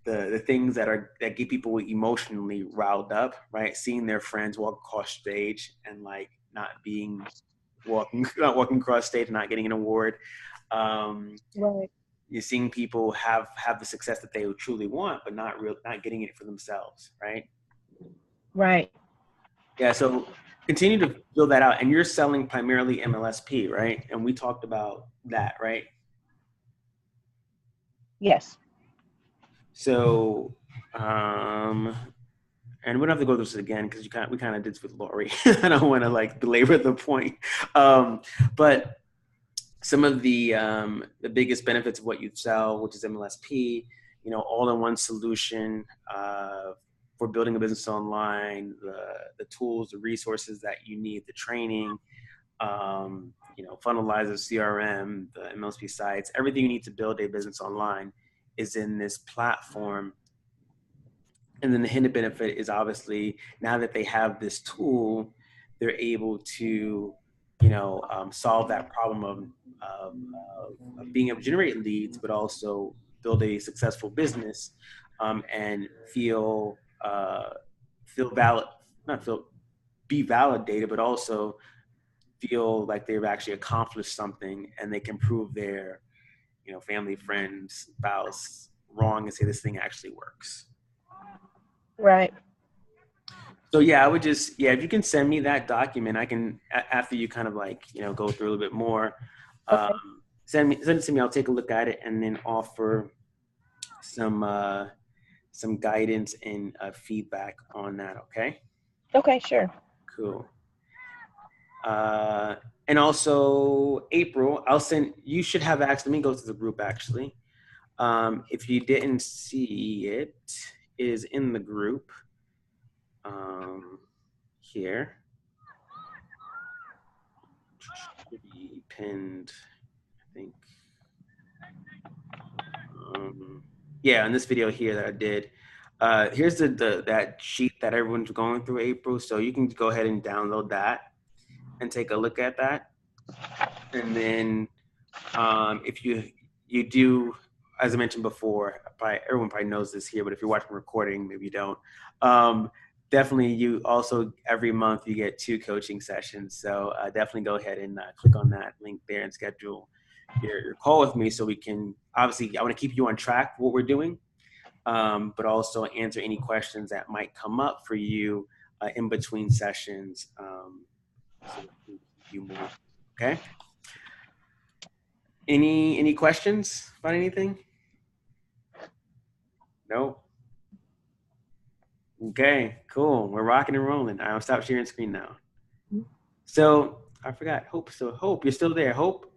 the things that get people emotionally riled up, right? Seeing their friends walk across stage and like not walking across stage and not getting an award. Right. You're seeing people have the success that they would truly want, but not getting it for themselves, right? Right. Yeah. So continue to build that out, and you're selling primarily MLSP, right? And we talked about that, right? Yes. So, and we don't have to go through this again because we kind of did this with Lori. I don't want to like belabor the point, but some of the biggest benefits of what you sell, which is MLSP, all-in-one solution for building a business online, the tools, the resources that you need, the training, Funnelizer, CRM, the MLSP sites, everything you need to build a business online is in this platform And then the hidden benefit is obviously now that they have this tool, they're able to, solve that problem of being able to generate leads, but also build a successful business, and feel valid, not feel, be validated, but also feel like they've actually accomplished something, and they can prove their, family, friends, spouse wrong and say this thing actually works. Right. So yeah, I would just, if you can send me that document, I can, after you kind of like, go through a little bit more, Okay. send it to me. I'll take a look at it and then offer some guidance and feedback on that. Okay. Okay, sure. Cool. And also April, you should have access. Let me go to the group actually. If you didn't see it, is in the group here. Should be pinned, I think. In this video here that I did. Here's that sheet that everyone's going through, April. So you can go ahead and download that and take a look at that. And then if you do, as I mentioned before, everyone probably knows this here, but if you're watching recording, maybe you don't. Definitely, you also every month you get 2 coaching sessions. So definitely go ahead and click on that link there and schedule your call with me, so we can, obviously, I want to keep you on track for what we're doing, but also answer any questions that might come up for you in between sessions. So you move. Okay. Any questions about anything? No. Okay, cool. We're rocking and rolling. I'll stop sharing screen now. So I forgot. Hope. So Hope, you're still there. Hope.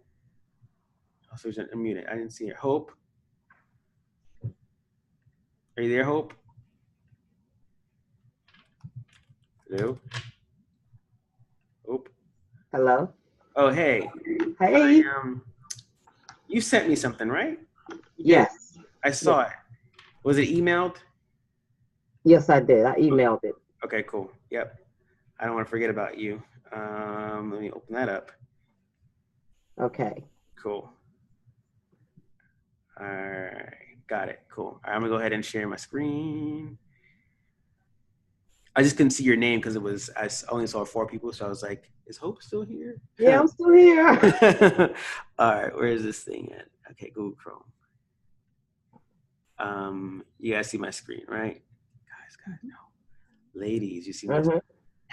Also, she's unmuted. I didn't see her. Hope. Are you there, Hope? Hello. Hope. Hello. Oh, hey. Hey. You sent me something, right? Yes. I saw it. Was it emailed? Yes, I did. I emailed it. Okay, cool. Yep. I don't want to forget about you. Let me open that up. Okay. Cool. All right. Got it. Cool. All right, I'm going to go ahead and share my screen. I just couldn't see your name because I only saw 4 people. So I was like, is Hope still here? Yeah, I'm still here. All right. Where is this thing at? Okay, Google Chrome. You guys see my screen, right? Guys, no. Ladies, you see my screen?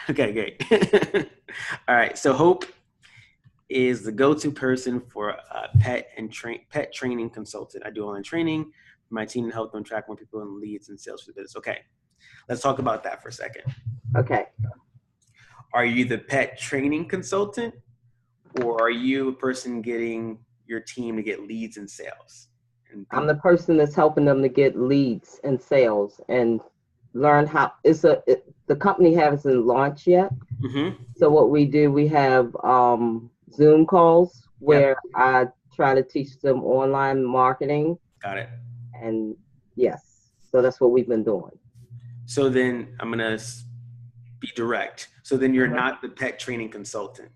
Okay, great. All right. So Hope is the go-to person for pet training consultant. I do online training for my team to help them track more people in leads and sales for the business. Okay. Let's talk about that for a second. Okay. Are you the pet training consultant, or are you a person getting your team to get leads and sales? I'm the person that's helping them to get leads and sales and learn how. The company hasn't launched yet. Mm-hmm. So what we do, we have Zoom calls where I try to teach them online marketing. Got it. And yes, so that's what we've been doing. So then I'm going to be direct. So then you're not the pet training consultant.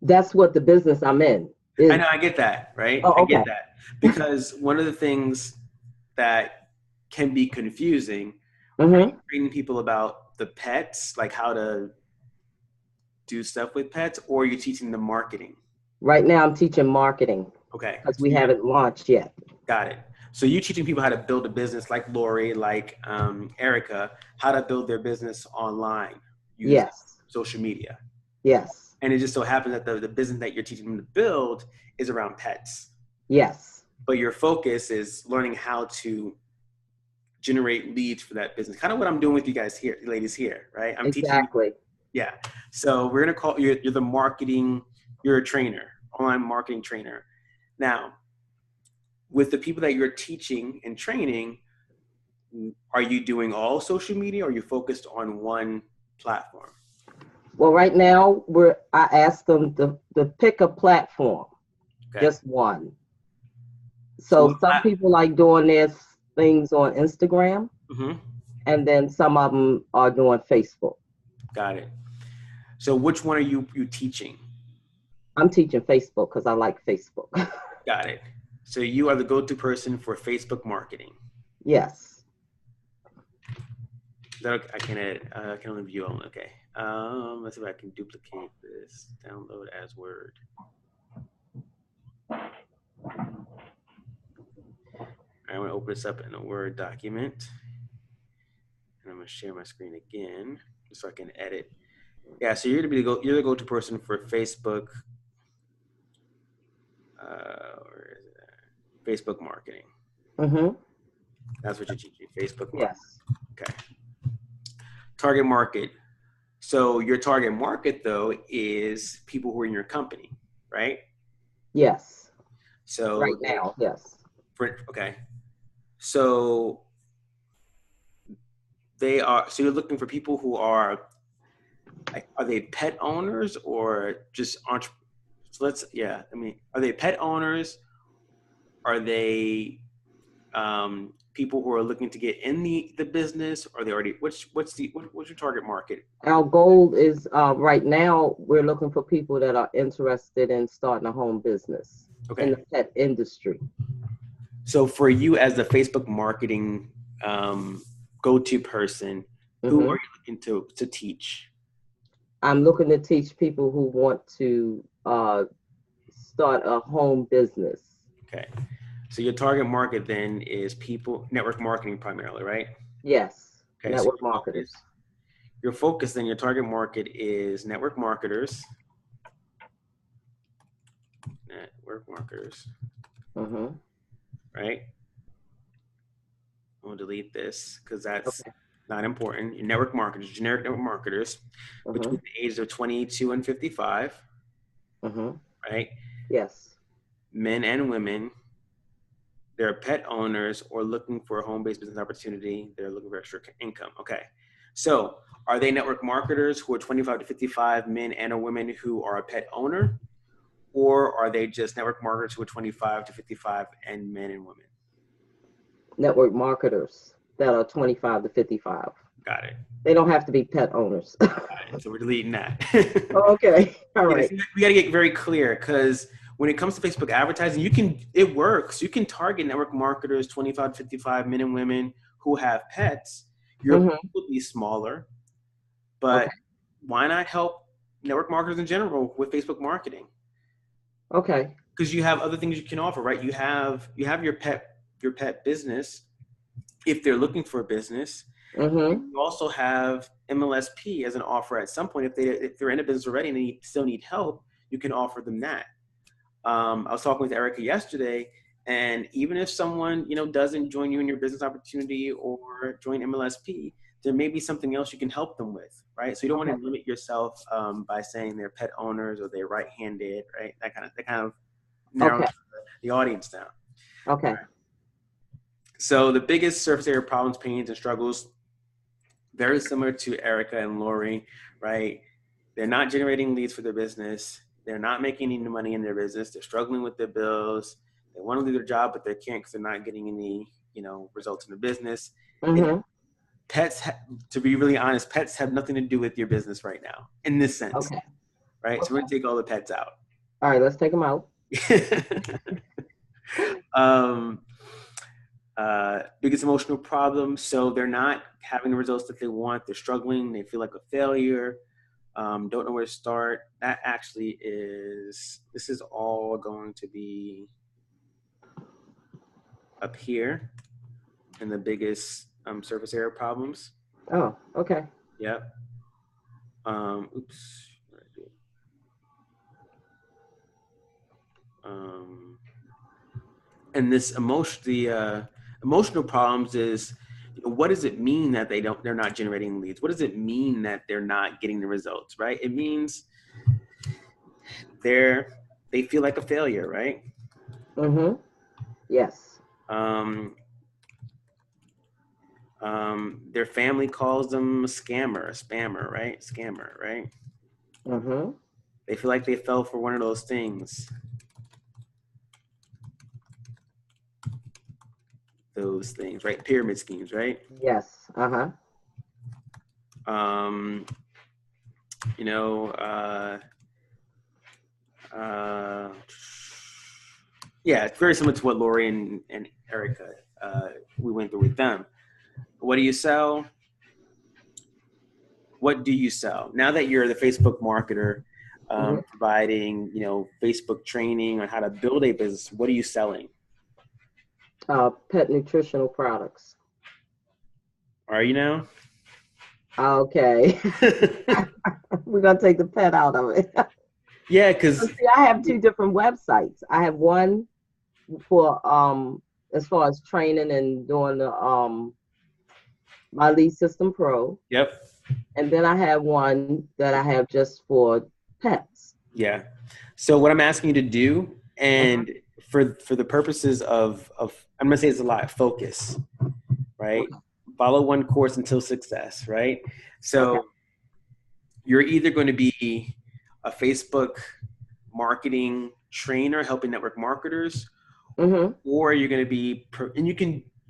That's what the business I'm in is. I know, I get that, right? Oh, okay. I get that. Because one of the things that can be confusing, are you training people about the pets, like how to do stuff with pets, or you're teaching them marketing? Right now I'm teaching marketing. Okay. Because we haven't launched yet. Got it. So you're teaching people how to build a business, like Lori, like Erica, how to build their business online using social media. Yes. And it just so happens that the business that you're teaching them to build is around pets. Yes. But your focus is learning how to generate leads for that business. Kind of what I'm doing with you guys here, ladies here, right? I'm teaching you. Yeah. So we're going to call you're the marketing, you're a trainer, online marketing trainer. Now, with the people that you're teaching and training, are you doing all social media, or are you focused on one platform? Well, right now I asked them to pick a platform, just one. So some people like doing their things on Instagram. Mm-hmm. And then some of them are doing Facebook. Got it. So which one are you teaching? I'm teaching Facebook because I like Facebook. Got it. So you are the go-to person for Facebook marketing. Yes. That I can edit. I can only view only. Okay. Let's see if I can duplicate this. Download as Word. I'm going to open this up in a Word document. And I'm going to share my screen again just so I can edit. Yeah, so you're the go-to person for Facebook. Where is it? Facebook marketing. Mm-hmm. That's what you're teaching. Facebook marketing. Yes. Okay. Target market. So your target market though is people who are in your company, right? Yes. So Right now, yes. Okay. So so you're looking for people who are they pet owners or just so are they pet owners? Are they people who are looking to get in the business? Or they already, what's your target market? Our goal is right now we're looking for people that are interested in starting a home business in the pet industry. So for you as the Facebook marketing go-to person, who are you looking to teach? I'm looking to teach people who want to start a home business. Okay. So your target market then is people, network marketing primarily, right? Yes. Okay, network marketers. Your focus then, your target market is network marketers. Network marketers. Right? I'm gonna delete this because that's not important. Your network marketers, generic network marketers, between the ages of 22 and 55. Right? Yes. Men and women. They're pet owners or looking for a home-based business opportunity. They're looking for extra income. Okay. So are they network marketers who are 25 to 55, men and or women who are a pet owner? Or are they just network marketers who are 25 to 55 and men and women? Network marketers that are 25 to 55. Got it. They don't have to be pet owners. Got it. So we're deleting that. Okay. All right. We got to get very clear because when it comes to Facebook advertising, it works. You can target network marketers, 25 to 55 men and women who have pets. Your pool will be smaller, but why not help network marketers in general with Facebook marketing? Okay. Because you have other things you can offer, right? You have your pet business if they're looking for a business. You also have MLSP as an offer at some point. If they're in a business already and they still need help, you can offer them that. I was talking with Erica yesterday, and even if someone doesn't join you in your business opportunity or join MLSP, there may be something else you can help them with, right? So you don't want to limit yourself by saying they're pet owners or they're right-handed, right? That kind of narrows the audience down. Okay. Right. So the biggest surface area problems, pains, and struggles, very similar to Erica and Lori, right? They're not generating leads for their business. They're not making any money in their business. They're struggling with their bills. They want to do their job, but they can't because they're not getting any, results in the business. Pets, to be really honest, pets have nothing to do with your business right now in this sense, right? So we're gonna take all the pets out. All right, let's take them out. Biggest emotional problems. So they're not having the results that they want. They're struggling. They feel like a failure. Don't know where to start. That actually this is all going to be up here in the biggest surface area problems. Oh, okay. Yep. Oops. And this emotional problems is, what does it mean that they're not generating leads? What does it mean that they're not getting the results, right? It means they feel like a failure, right? Yes. Their family calls them a spammer, right? Scammer, right? They feel like they fell for one of those things. those things, right? Pyramid schemes, right? Yes. You know, yeah, it's very similar to what Lori and Erica, we went through with them. What do you sell? What do you sell? Now that you're the Facebook marketer, providing, you know, Facebook training on how to build a business, what are you selling? Pet nutritional products. Are you now? Okay. We're going to take the pet out of it. Yeah, because see, I have two different websites. I have one for as far as training and doing the My Lead System Pro. Yep. And then I have one that I have just for pets. Yeah. So what I'm asking you to do, and for the purposes of I'm gonna say it's a lot, focus, right? Follow one course until success, right? So you're either going to be a Facebook marketing trainer helping network marketers, or you're going to be, and you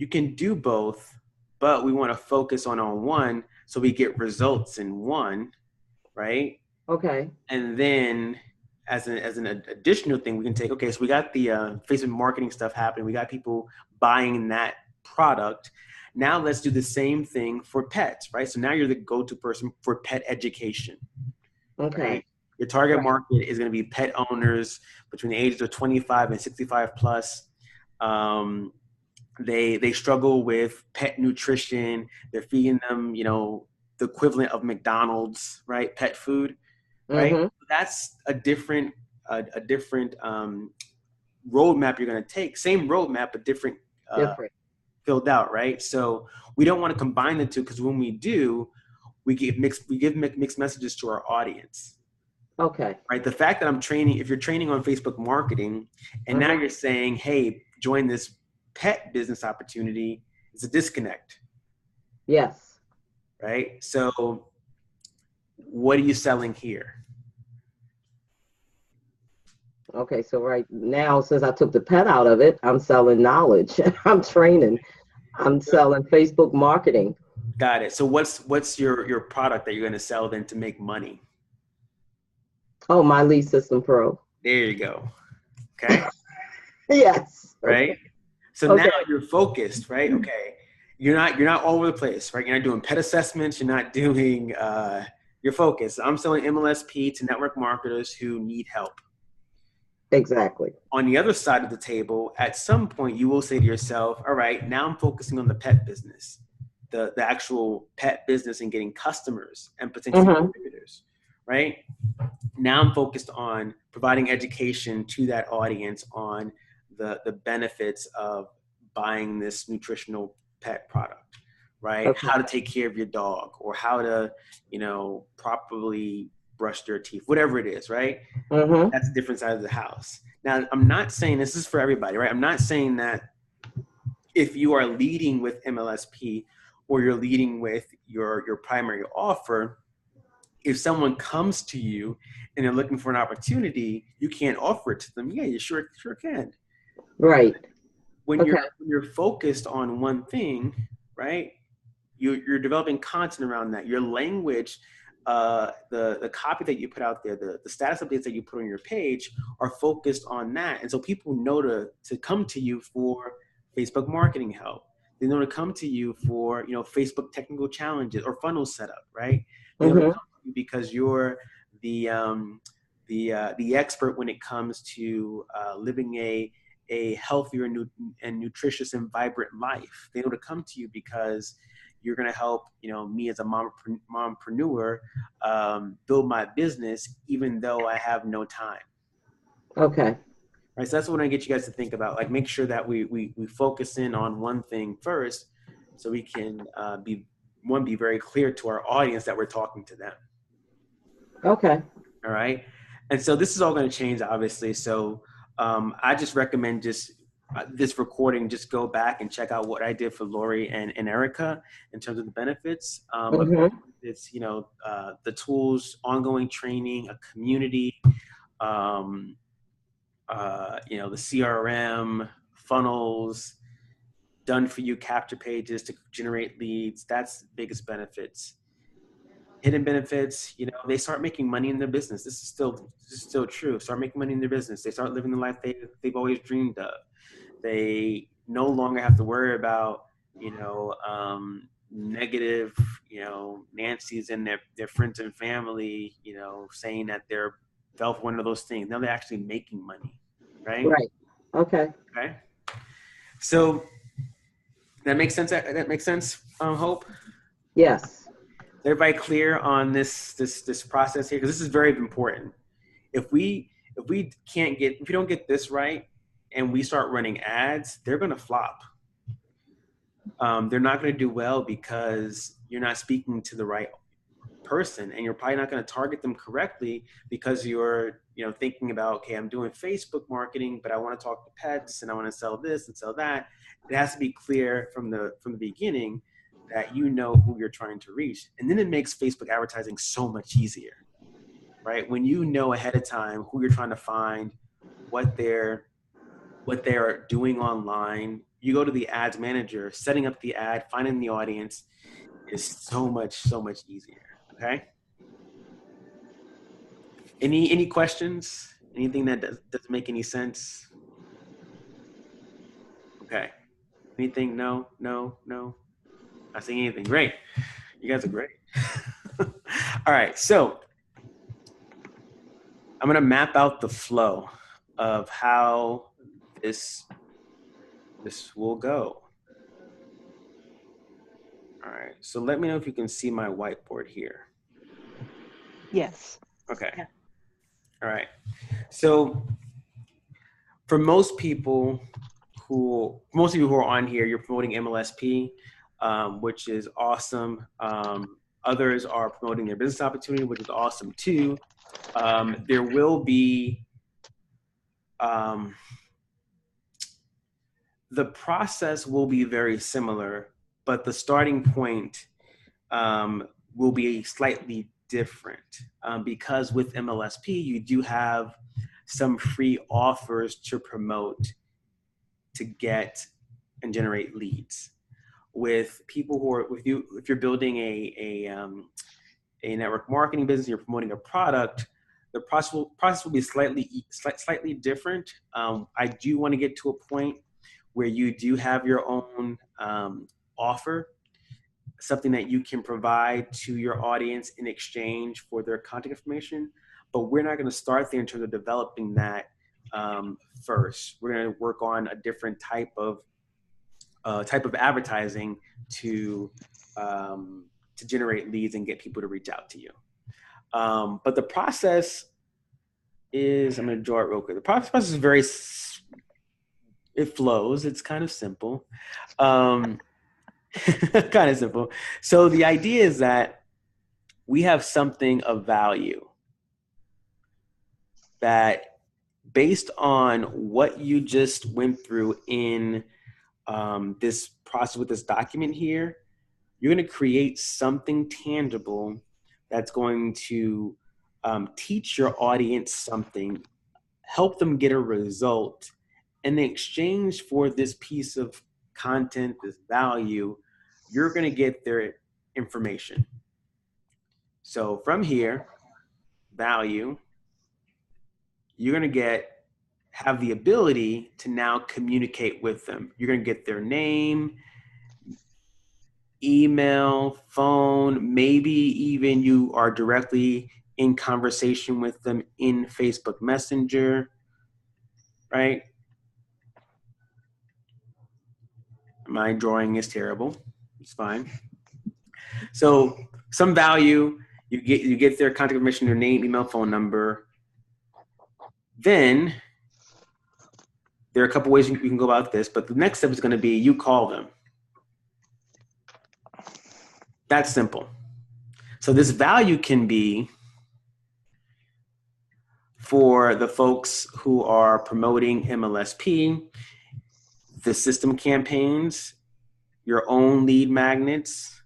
can do both, but we want to focus on one so we get results in one, right? Okay. And then as an additional thing, we can take, okay, so we got the Facebook marketing stuff happening. We got people buying that product. Now let's do the same thing for pets, right? So now you're the go-to person for pet education. Okay. Right? Your target market is going to be pet owners between the ages of 25 and 65 plus. They struggle with pet nutrition. They're feeding them, you know, the equivalent of McDonald's, right? Pet food, right? That's a different roadmap you're going to take. Same roadmap, but different. Filled out, right? So we don't want to combine the two, because when we do, we give mixed messages to our audience. Okay. Right. The fact that I'm training, if you're training on Facebook marketing, and now you're saying, hey, join this pet business opportunity, it's a disconnect. Yes. Right. So what are you selling here? Okay, so right now, since I took the pet out of it, I'm selling knowledge. I'm training. I'm selling Facebook marketing. Got it. So what's your product that you're going to sell then to make money? Oh, My Lead System Pro. There you go. Okay. Yes. Right. Okay. So now you're focused, right? Okay. You're not all over the place, right? You're not doing pet assessments. You're not doing your focus. I'm selling MLSP to network marketers who need help. Exactly. On the other side of the table, at some point, you will say to yourself, all right, now I'm focusing on the pet business, the actual pet business, and getting customers and potential contributors, right? Now I'm focused on providing education to that audience on the benefits of buying this nutritional pet product, right? How to take care of your dog, or how to, you know, properly brush their teeth, whatever it is, right? That's a different side of the house. Now, I'm not saying this is for everybody, right? I'm not saying that if you are leading with MLSP or you're leading with your primary offer, if someone comes to you and they're looking for an opportunity, you can't offer it to them. Yeah, you sure can. Right. When you're focused on one thing, right? You're developing content around that. Your language, the copy that you put out there, the status updates that you put on your page are focused on that. And so people know to come to you for Facebook marketing help. They know to come to you for, you know, Facebook technical challenges or funnel setup, right? They know to come to you because you're the expert when it comes to living a healthier and nutritious and vibrant life. They know to come to you because you're going to help, you know, me as a mompreneur build my business, even though I have no time. Okay. Right. So that's what I get you guys to think about. Like, make sure that we focus in on one thing first, so we can be very clear to our audience that we're talking to them. Okay. All right. And so this is all going to change, obviously. So I just recommend this recording, just go back and check out what I did for Lori and Erica in terms of the benefits. It's, you know, the tools, ongoing training, a community, you know, the CRM, funnels, done for you capture pages to generate leads. That's the biggest benefits. Hidden benefits, you know, they start making money in their business. This is still true. Start making money in their business. They start living the life they've always dreamed of. They no longer have to worry about, you know, negative, you know, Nancy's and their friends and family, you know, saying that they're fell for one of those things. Now they're actually making money, right? Right. Okay. Okay. So that makes sense. That makes sense. Hope. Yes. Is everybody clear on this process here? Because this is very important. If we don't get this right, and we start running ads, they're going to flop. They're not going to do well because you're not speaking to the right person, and you're probably not going to target them correctly because you're, you know, thinking about, okay, I'm doing Facebook marketing, but I want to talk to pets and I want to sell this and sell that. It has to be clear from the beginning that you know who you're trying to reach, and then it makes Facebook advertising so much easier, right? When you know ahead of time who you're trying to find, what they're doing online, you go to the ads manager, setting up the ad, finding the audience is so much easier. Okay. Any questions? Anything that doesn't make any sense? Okay. Anything? No. Not seeing anything. Great. You guys are great. All right. So I'm going to map out the flow of how this will go. All right. So let me know if you can see my whiteboard here. Yes. Okay. Yeah. All right. So for most people who are on here, you're promoting MLSP, which is awesome. Others are promoting their business opportunity, which is awesome too. There will be, the process will be very similar, but the starting point will be slightly different because with MLSP, you do have some free offers to promote to get and generate leads. With people who are with you, if you're building a network marketing business, you're promoting a product, the process will be slightly different. I do want to get to a point where you do have your own offer, something that you can provide to your audience in exchange for their contact information. But we're not going to start there in terms of developing that first. We're going to work on a different type of advertising to generate leads and get people to reach out to you. But the process is, I'm going to draw it real quick. The process is it flows. It's kind of simple. Kind of simple. So the idea is that we have something of value that, based on what you just went through in this process with this document here, you're going to create something tangible that's going to teach your audience something, help them get a result. In exchange for this piece of content, this value, you're going to get their information. So from here, value, you're going to have the ability to now communicate with them. You're going to get their name, email, phone, maybe even you are directly in conversation with them in Facebook Messenger, right? My drawing is terrible. It's fine. So some value, you get their contact information, their name, email, phone number. Then there are a couple ways you can go about this, but the next step is going to be you call them. That's simple. So this value can be for the folks who are promoting MLSP, the system campaigns, your own lead magnets,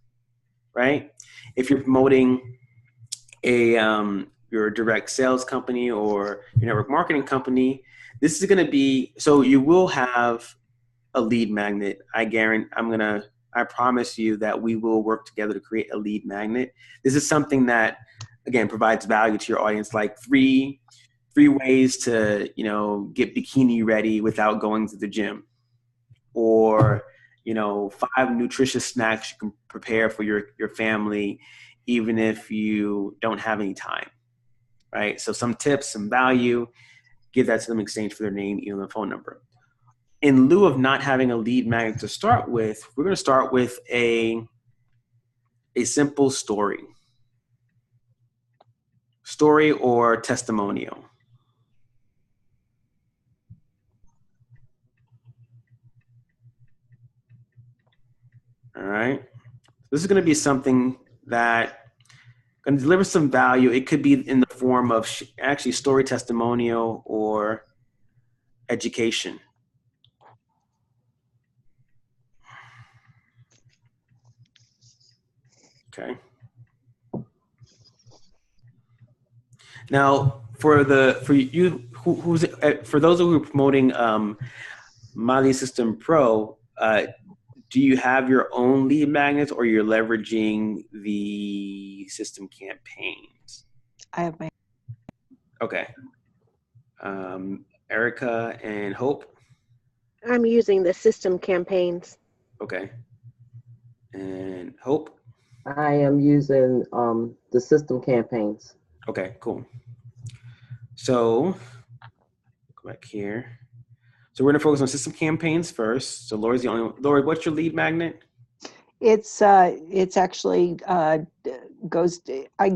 right? If you're promoting your direct sales company or your network marketing company, this is going to be, so you will have a lead magnet, I promise you that we will work together to create a lead magnet. This is something that, again, provides value to your audience, like three ways to, get bikini ready without going to the gym, or, 5 nutritious snacks you can prepare for your family, even if you don't have any time, right? So some tips, some value, give that to them in exchange for their name, email, and phone number. In lieu of not having a lead magnet to start with, we're going to start with a simple story or testimonial. All right. This is going to be something that going to deliver some value. It could be in the form of actually story, testimonial, or education. Okay. Now, for those who are promoting Mali System Pro, do you have your own lead magnets, or you're leveraging the system campaigns? I have my. Okay. Erica and Hope? I'm using the system campaigns. Okay. And Hope? I am using the system campaigns. Okay, cool. So, go back here. So we're going to focus on system campaigns first. So Lori's the only one. Lori, what's your lead magnet? It's actually I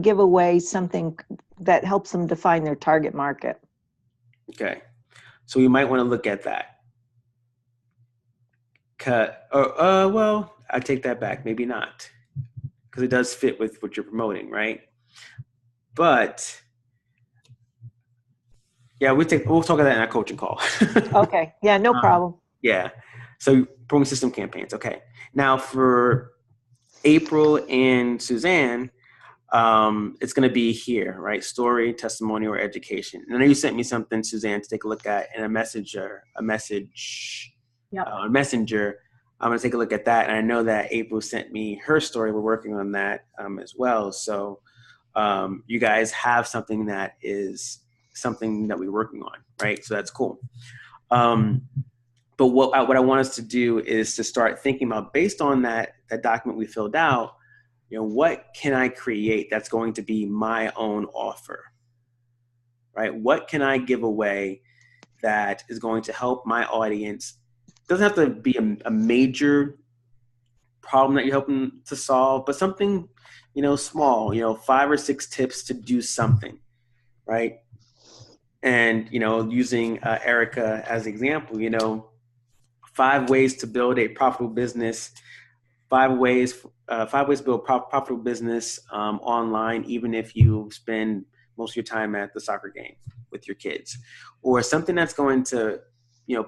give away something that helps them define their target market. Okay. So you might want to look at that. Well, I take that back. Maybe not, because it does fit with what you're promoting, right? But yeah, we'll talk about that in our coaching call. Okay. Yeah, no problem. Yeah. So promoting system campaigns. Okay. Now for April and Suzanne, it's going to be here, right? Story, testimonial, or education. And I know you sent me something, Suzanne, to take a look at in a messenger. Yep. Messenger. I'm going to take a look at that. And I know that April sent me her story. We're working on that as well. So you guys have something that is something that we're working on, right? So that's cool. But what I want us to do is to start thinking about, based on that document we filled out, what can I create that's going to be my own offer, right? What can I give away that is going to help my audience? It doesn't have to be a major problem that you're helping to solve, but something, small, 5 or 6 tips to do something, right? And, using Erica as an example, 5 ways to build a profitable business, 5 ways to build profitable business online, even if you spend most of your time at the soccer game with your kids, or something that's going to,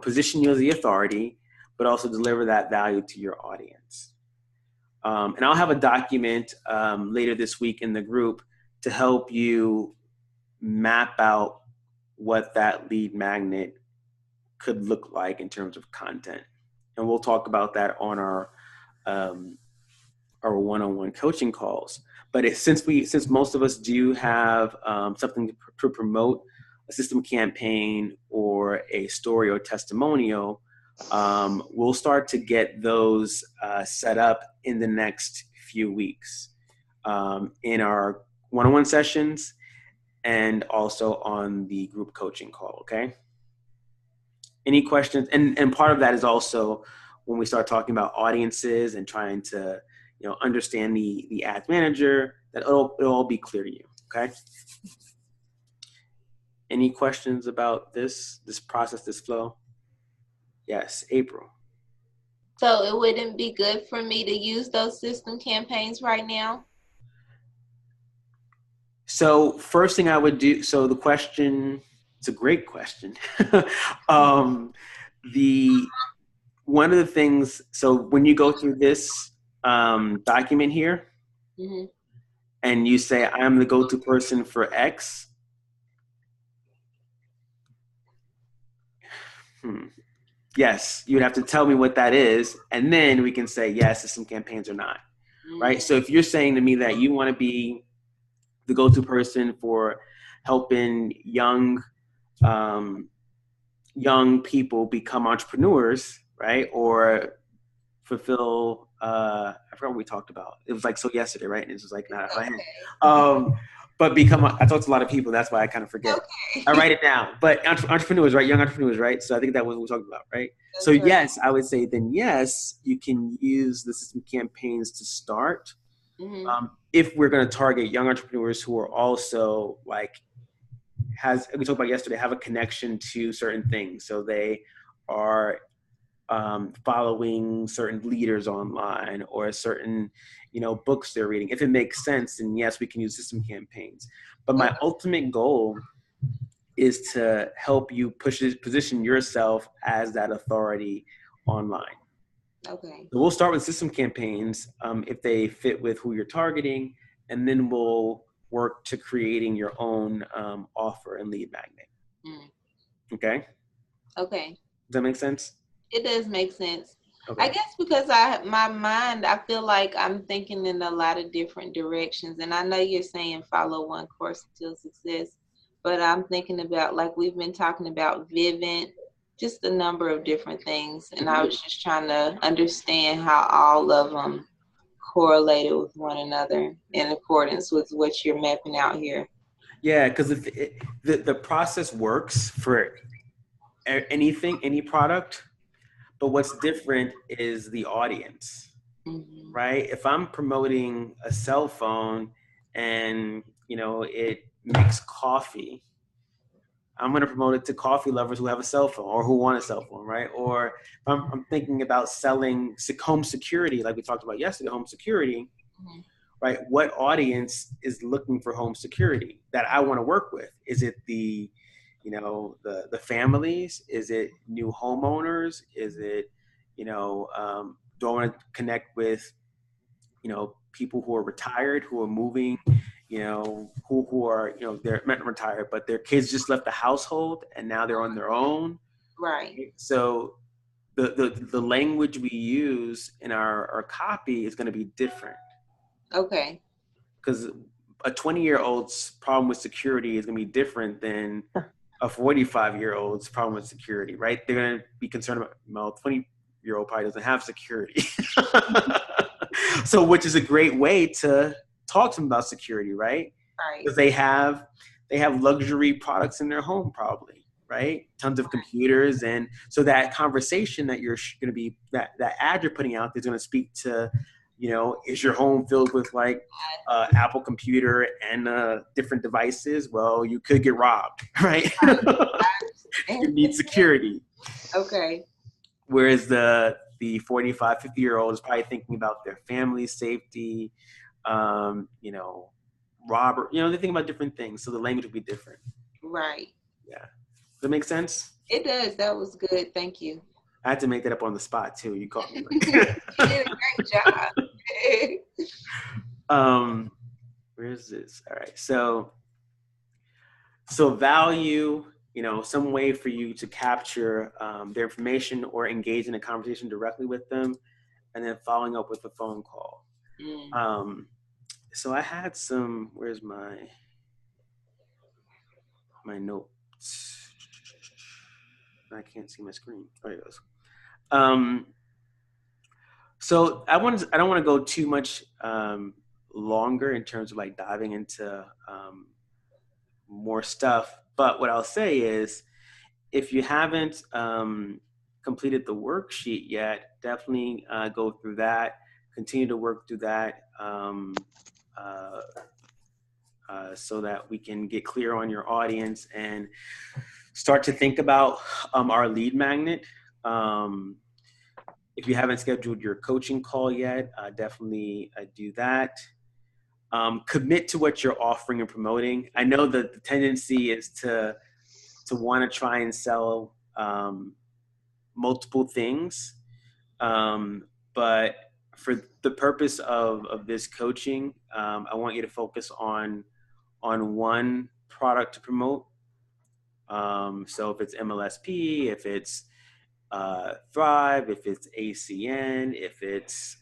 position you as the authority, but also deliver that value to your audience. And I'll have a document later this week in the group to help you map out what that lead magnet could look like in terms of content. And we'll talk about that on our one-on-one coaching calls. But since most of us do have something to promote, a system campaign or a story or testimonial, we'll start to get those set up in the next few weeks in our one-on-one sessions and also on the group coaching call, okay? Any questions? And part of that is also when we start talking about audiences and trying to, understand the ads manager, that it'll all be clear to you, okay? Any questions about this process, this flow? Yes, April. So it wouldn't be good for me to use those system campaigns right now? So first thing I would do, it's a great question. One of the things, so when you go through this document here, Mm-hmm. and you say, I'm the go-to person for X, Yes, you would have to tell me what that is, and then we can say yes, system campaigns or not, right? So if you're saying to me that you want to be the go-to person for helping young people become entrepreneurs, right? Or fulfill, I forgot what we talked about. It was like so yesterday, right? And it's just like not out of my hand. But I talk to a lot of people. That's why I kind of forget. Okay. I write it down. But entrepreneurs, right? Young entrepreneurs, right? So I think that was what we talked about, right? That's So right. yes, I would say then yes, you can use the system campaigns to start. If we're going to target young entrepreneurs who are also like, we talked about yesterday, have a connection to certain things. So they are following certain leaders online or certain, books they're reading. If it makes sense, then yes, we can use system campaigns. But my ultimate goal is to help you position yourself as that authority online. Okay. So we'll start with system campaigns if they fit with who you're targeting, and then we'll work to creating your own offer and lead magnet. Okay? Okay. Does that make sense? It does make sense. Okay. I guess because my mind, I feel like I'm thinking in a lot of different directions. And I know you're saying follow one course till success, but I'm thinking about, like we've been talking about, Vivint, just a number of different things. And I was just trying to understand how all of them correlated with one another in accordance with what you're mapping out here. Yeah, because the process works for anything, any product, but what's different is the audience, right? If I'm promoting a cell phone and, it makes coffee, I'm going to promote it to coffee lovers who have a cell phone or who want a cell phone, right? Or if I'm thinking about selling home security, like we talked about yesterday, home security, right? What audience is looking for home security that I want to work with? Is it the families? Is it new homeowners? Is it, do I want to connect with, people who are retired, who are moving, who are, they're not retired, but their kids just left the household and now they're on their own. Right. So the language we use in our copy is going to be different. Okay. Because a 20-year-old's problem with security is going to be different than a 45-year-old's problem with security, right? They're going to be concerned about, well, 20-year-old probably doesn't have security. So, which is a great way to talk to them about security, right? Right. Because they have luxury products in their home probably, right? Tons of computers. And so that conversation that you're going to be, that ad you're putting out, is going to speak to, is your home filled with like Apple computer and different devices? Well, you could get robbed, right? You need security. Okay. Whereas the 45, 50-year-old is probably thinking about their family's safety, Robert, they think about different things. So the language would be different. Right. Yeah. Does that make sense? It does. That was good. Thank you. I had to make that up on the spot too. You caught me. You did a great job. Where is this? All right. So value, some way for you to capture their information or engage in a conversation directly with them, and then following up with a phone call. So I had some, where's my notes? I can't see my screen. There it goes. So I don't want to go too much longer in terms of like diving into more stuff. But what I'll say is, if you haven't completed the worksheet yet, definitely go through that. Continue to work through that so that we can get clear on your audience and start to think about our lead magnet. If you haven't scheduled your coaching call yet, definitely do that. Commit to what you're offering and promoting. I know that the tendency is to want to try and sell multiple things, but for the purpose of this coaching, I want you to focus on one product to promote. So if it's MLSP, if it's Thrive, if it's ACN, if it's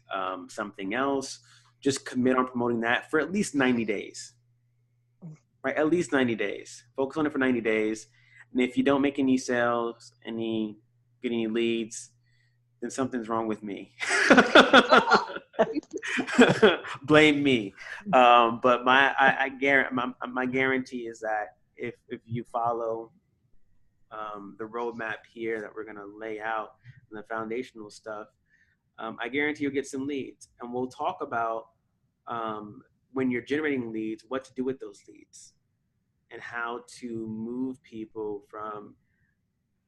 something else, just commit on promoting that for at least 90 days, right? At least 90 days. Focus on it for 90 days. And if you don't make any sales, get any leads, then something's wrong with me. Blame me. But my guarantee is that if you follow the roadmap here that we're going to lay out and the foundational stuff, I guarantee you'll get some leads. And we'll talk about when you're generating leads, what to do with those leads and how to move people from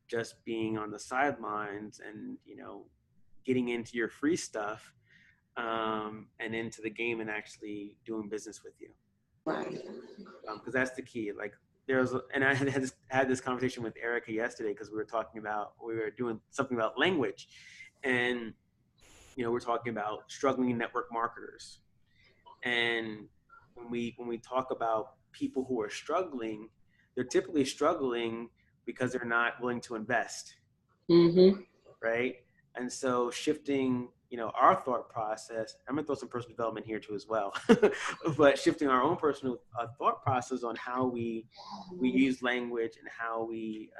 just being on the sidelines and, getting into your free stuff and into the game and actually doing business with you. Right. Because that's the key. Like and I had this conversation with Erica yesterday because we were doing something about language, and we're talking about struggling network marketers. And when we talk about people who are struggling, they're typically struggling because they're not willing to invest. Mm-hmm. Right? And so shifting, our thought process, I'm gonna throw some personal development here too as well, but shifting our own personal thought process on how we use language and how we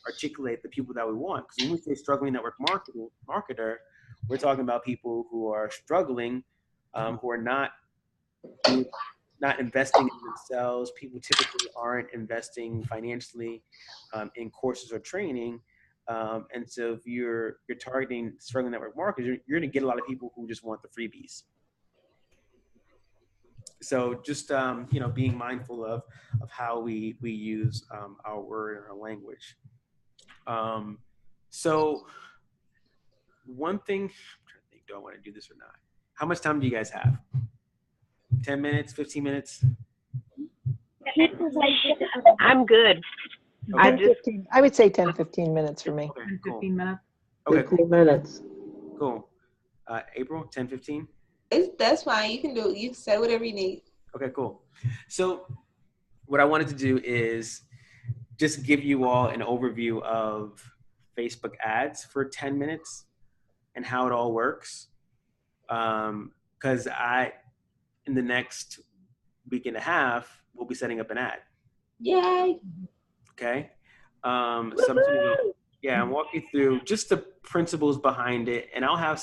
articulate the people that we want. Because when we say struggling network marketer, we're talking about people who are struggling, who are not investing in themselves. People typically aren't investing financially in courses or training. And so if you're targeting struggling network marketers, you're going to get a lot of people who just want the freebies. So just being mindful of how we use our word and our language. So one thing, I'm trying to think, do I want to do this or not? How much time do you guys have? 10 minutes, 15 minutes? I'm good. Okay. I would say 10, 15 minutes for me. Okay, 10, cool. 15 minutes. Okay, 15 minutes. cool. April, 10, 15? That's fine. You can say whatever you need. Okay, cool. So what I wanted to do is just give you all an overview of Facebook ads for 10 minutes and how it all works. Because in the next week and a half, we'll be setting up an ad. Yay. Okay. So I'm walking through just the principles behind it, and I'll have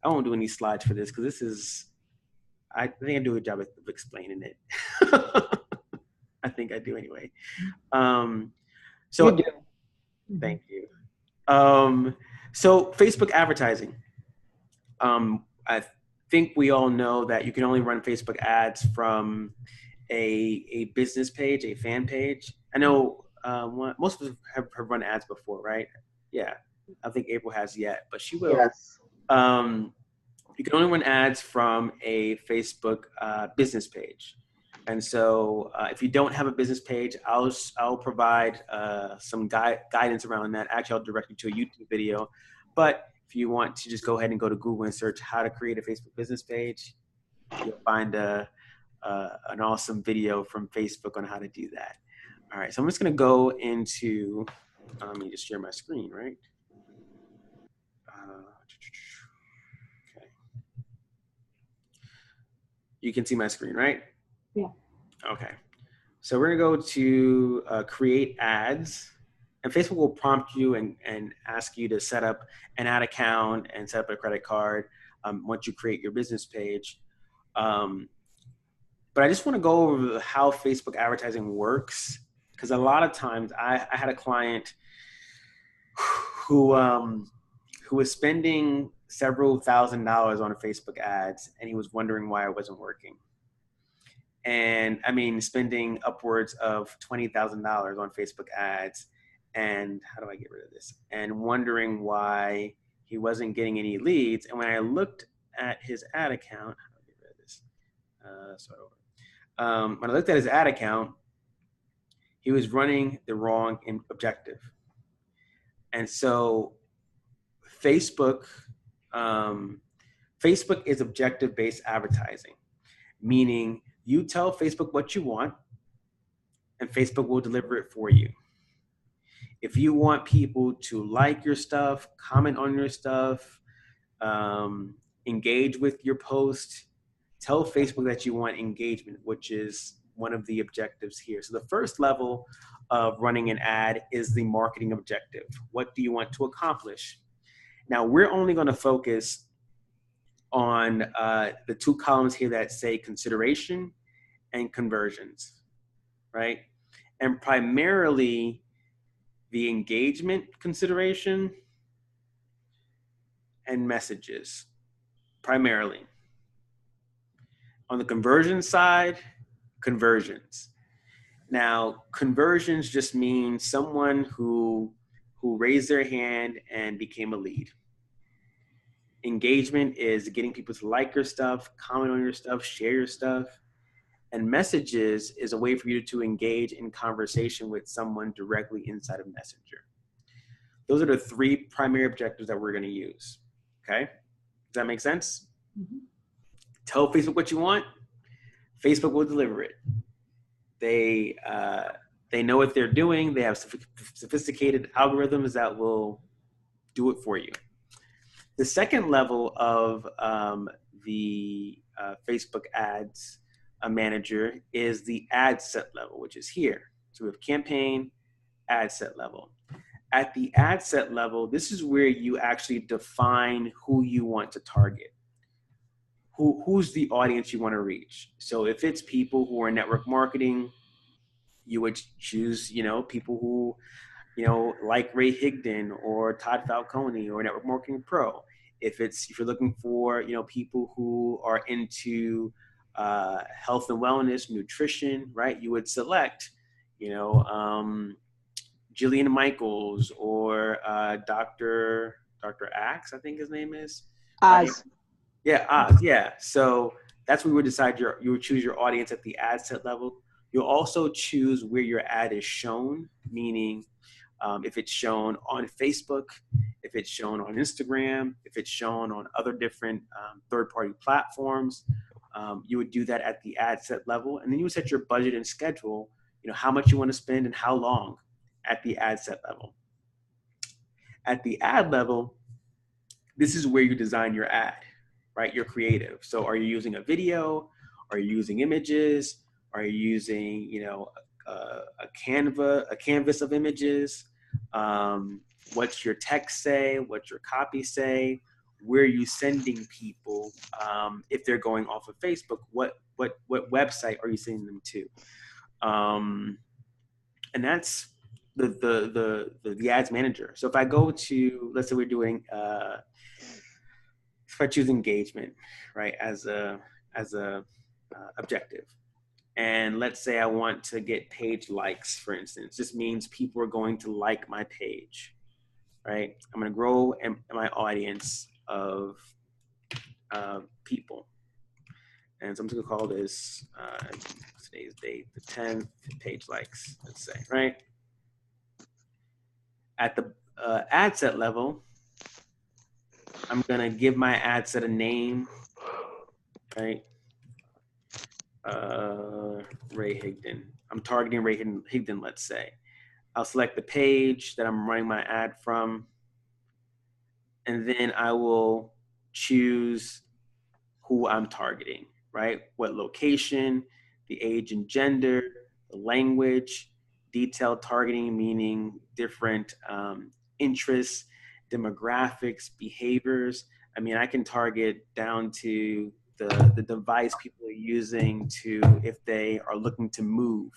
I won't do any slides for this because I think I do a good job of explaining it. I think I do anyway. So You do. Thank you. So Facebook advertising. I think we all know that you can only run Facebook ads from a business page, a fan page. I know most of us have run ads before, right? Yeah. I think April has yet, but she will. Yes. You can only run ads from a Facebook business page. And so if you don't have a business page, I'll provide some guidance around that. Actually, I'll direct you to a YouTube video. But if you want to just go ahead and go to Google and search how to create a Facebook business page, you'll find an awesome video from Facebook on how to do that. All right, so I'm just going to go into, let me just share my screen, right? Okay. You can see my screen, right? Yeah. Okay. So we're going to go to create ads. And Facebook will prompt you and ask you to set up an ad account and set up a credit card once you create your business page. But I just want to go over how Facebook advertising works, because a lot of times I had a client who was spending several $1,000s on Facebook ads, and he was wondering why it wasn't working. And I mean, spending upwards of $20,000 on Facebook ads. And how do I get rid of this? And wondering why he wasn't getting any leads. And when I looked at his ad account, how do I get rid of this? When I looked at his ad account, he was running the wrong objective. And so Facebook is objective-based advertising, meaning you tell Facebook what you want, and Facebook will deliver it for you. If you want people to like your stuff, comment on your stuff, engage with your post, tell Facebook that you want engagement, which is one of the objectives here. So the first level of running an ad is the marketing objective. What do you want to accomplish? Now, we're only going to focus on the two columns here that say consideration and conversions, right? And primarily the engagement consideration and messages, primarily. On the conversion side, conversions. Now, conversions just mean someone who raised their hand and became a lead. Engagement is getting people to like your stuff, comment on your stuff, share your stuff. And messages is a way for you to engage in conversation with someone directly inside of Messenger. Those are the three primary objectives that we're going to use. Okay? Does that make sense? Mm-hmm. Tell Facebook what you want. Facebook will deliver it. They know what they're doing. They have sophisticated algorithms that will do it for you. The second level of the Facebook ads manager is the ad set level, which is here. So we have campaign, ad set level. At the ad set level, this is where you actually define who you want to target. Who's the audience you want to reach? So if it's people who are network marketing, you would choose, people who, like Ray Higdon or Todd Falcone or Network Marketing Pro. If you're looking for, people who are into health and wellness, nutrition, right? You would select, Jillian Michaels or Dr. Axe, I think his name is. Oz. Right? Yeah, Oz. Yeah. So that's where you would decide you would choose your audience at the ad set level. You'll also choose where your ad is shown, meaning if it's shown on Facebook, if it's shown on Instagram, if it's shown on other different third-party platforms, you would do that at the ad set level. And then you would set your budget and schedule, how much you want to spend and how long at the ad set level. At the ad level, this is where you design your ad, right? You're creative. So are you using a video? Are you using images? Are you using, a canvas of images? What's your text say? What's your copy say? Where are you sending people? If they're going off of Facebook, what website are you sending them to? And that's the ads manager. So if I go to, let's say we're doing, if I choose engagement, right, as a objective. And let's say I want to get page likes, for instance. This means people are going to like my page, right? I'm going to grow my audience of people. And so I'm just going to call this, today's date, the 10th, page likes, let's say, right? At the ad set level, I'm going to give my ad set a name, right? Ray Higdon. I'm targeting Ray Higdon, let's say. I'll select the page that I'm running my ad from, and then I will choose who I'm targeting, right? What location, the age and gender, the language, detailed targeting, meaning different interests, demographics, behaviors. I mean, I can target down to the device people are using to, if they are looking to move,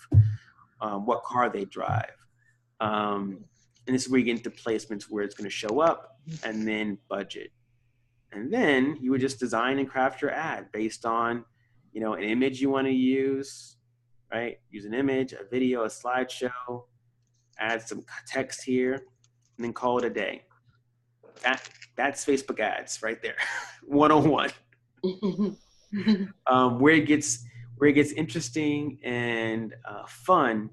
what car they drive. And this is where you get into placements where it's going to show up, and then budget. And then you would just design and craft your ad based on, an image you want to use, right? Use an image, a video, a slideshow, add some text here, and then call it a day. That's Facebook ads right there, 101. Where it gets interesting and fun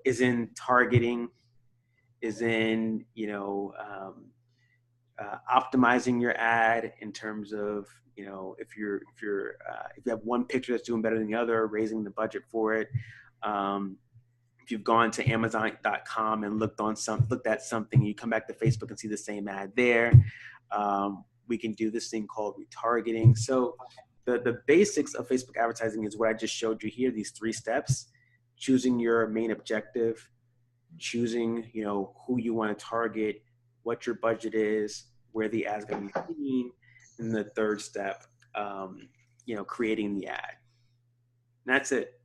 is in targeting, is in optimizing your ad in terms of if you have one picture that's doing better than the other, raising the budget for it. if you've gone to Amazon.com and looked at something, you come back to Facebook and see the same ad there. We can do this thing called retargeting. So the basics of Facebook advertising is what I just showed you here, these 3 steps: choosing your main objective, choosing, who you want to target, what your budget is, where the ad's going to be seen, and the 3rd step, creating the ad. And that's it.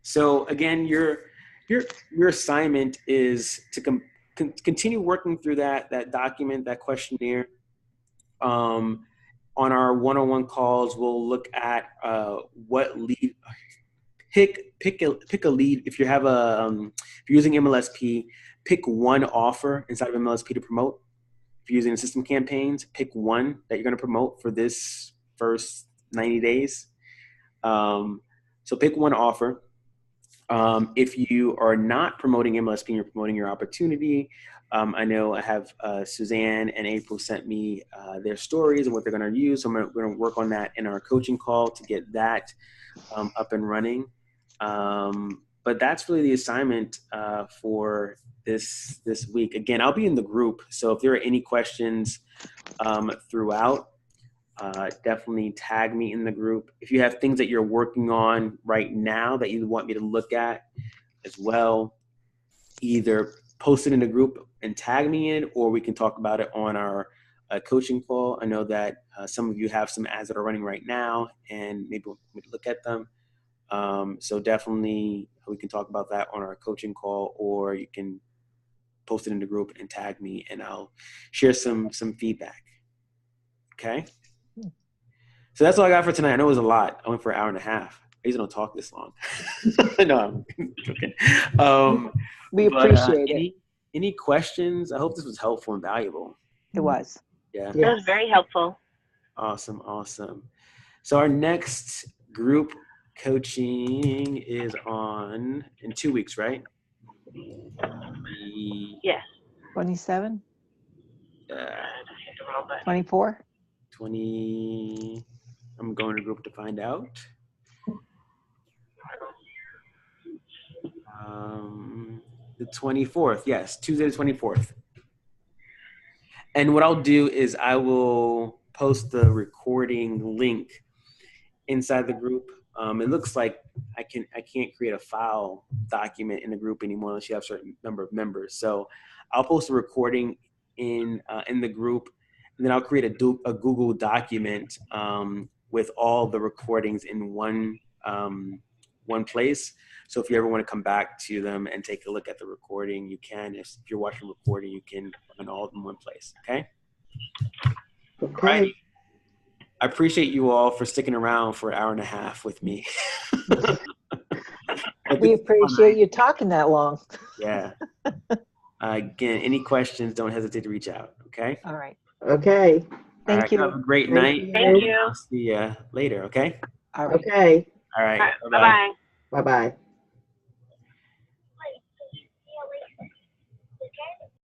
So again, your assignment is to continue working through that document, that questionnaire. On our one-on-one calls, we'll look at what lead. Pick a lead. If you have if you're using MLSP, pick one offer inside of MLSP to promote. If you're using system campaigns, pick one that you're going to promote for this first 90 days. So pick one offer. If you are not promoting MLSP and you're promoting your opportunity, I know I have Suzanne and April sent me their stories and what they're going to use. So we're going to work on that in our coaching call to get that up and running. But that's really the assignment for this week. Again, I'll be in the group. So if there are any questions throughout, definitely tag me in the group. If you have things that you're working on right now that you want me to look at as well, either post it in the group and tag me in, or we can talk about it on our coaching call. I know that some of you have some ads that are running right now, and maybe we'll look at them. So definitely we can talk about that on our coaching call, or you can post it in the group and tag me, and I'll share some feedback. Okay. So that's all I got for tonight. I know it was a lot. I went for an hour and a half. I usually don't talk this long. No, I'm joking. We appreciate it. Any questions? I hope this was helpful and valuable. It was. Yeah. It was very helpful. Awesome. So our next group coaching is in 2 weeks, right? Yes. 27? 24? 20. I'm going to group to find out. The 24th, yes, Tuesday the 24th. And what I'll do is I will post the recording link inside the group. It looks like I can't create a file document in the group anymore unless you have a certain number of members. So I'll post a recording in the group, and then I'll create a Google document with all the recordings in one place. So if you ever want to come back to them and take a look at the recording, you can. If you're watching a recording, you can find all in one place. Okay. Okay. Right. I appreciate you all for sticking around for an hour and a half with me. We appreciate you talking that long. Yeah. Again, any questions, don't hesitate to reach out. Okay. All right. Okay. Thank you. Have a great night. Thank you. I'll see you later. Okay. All right. Okay. All right. Bye-bye. Bye-bye.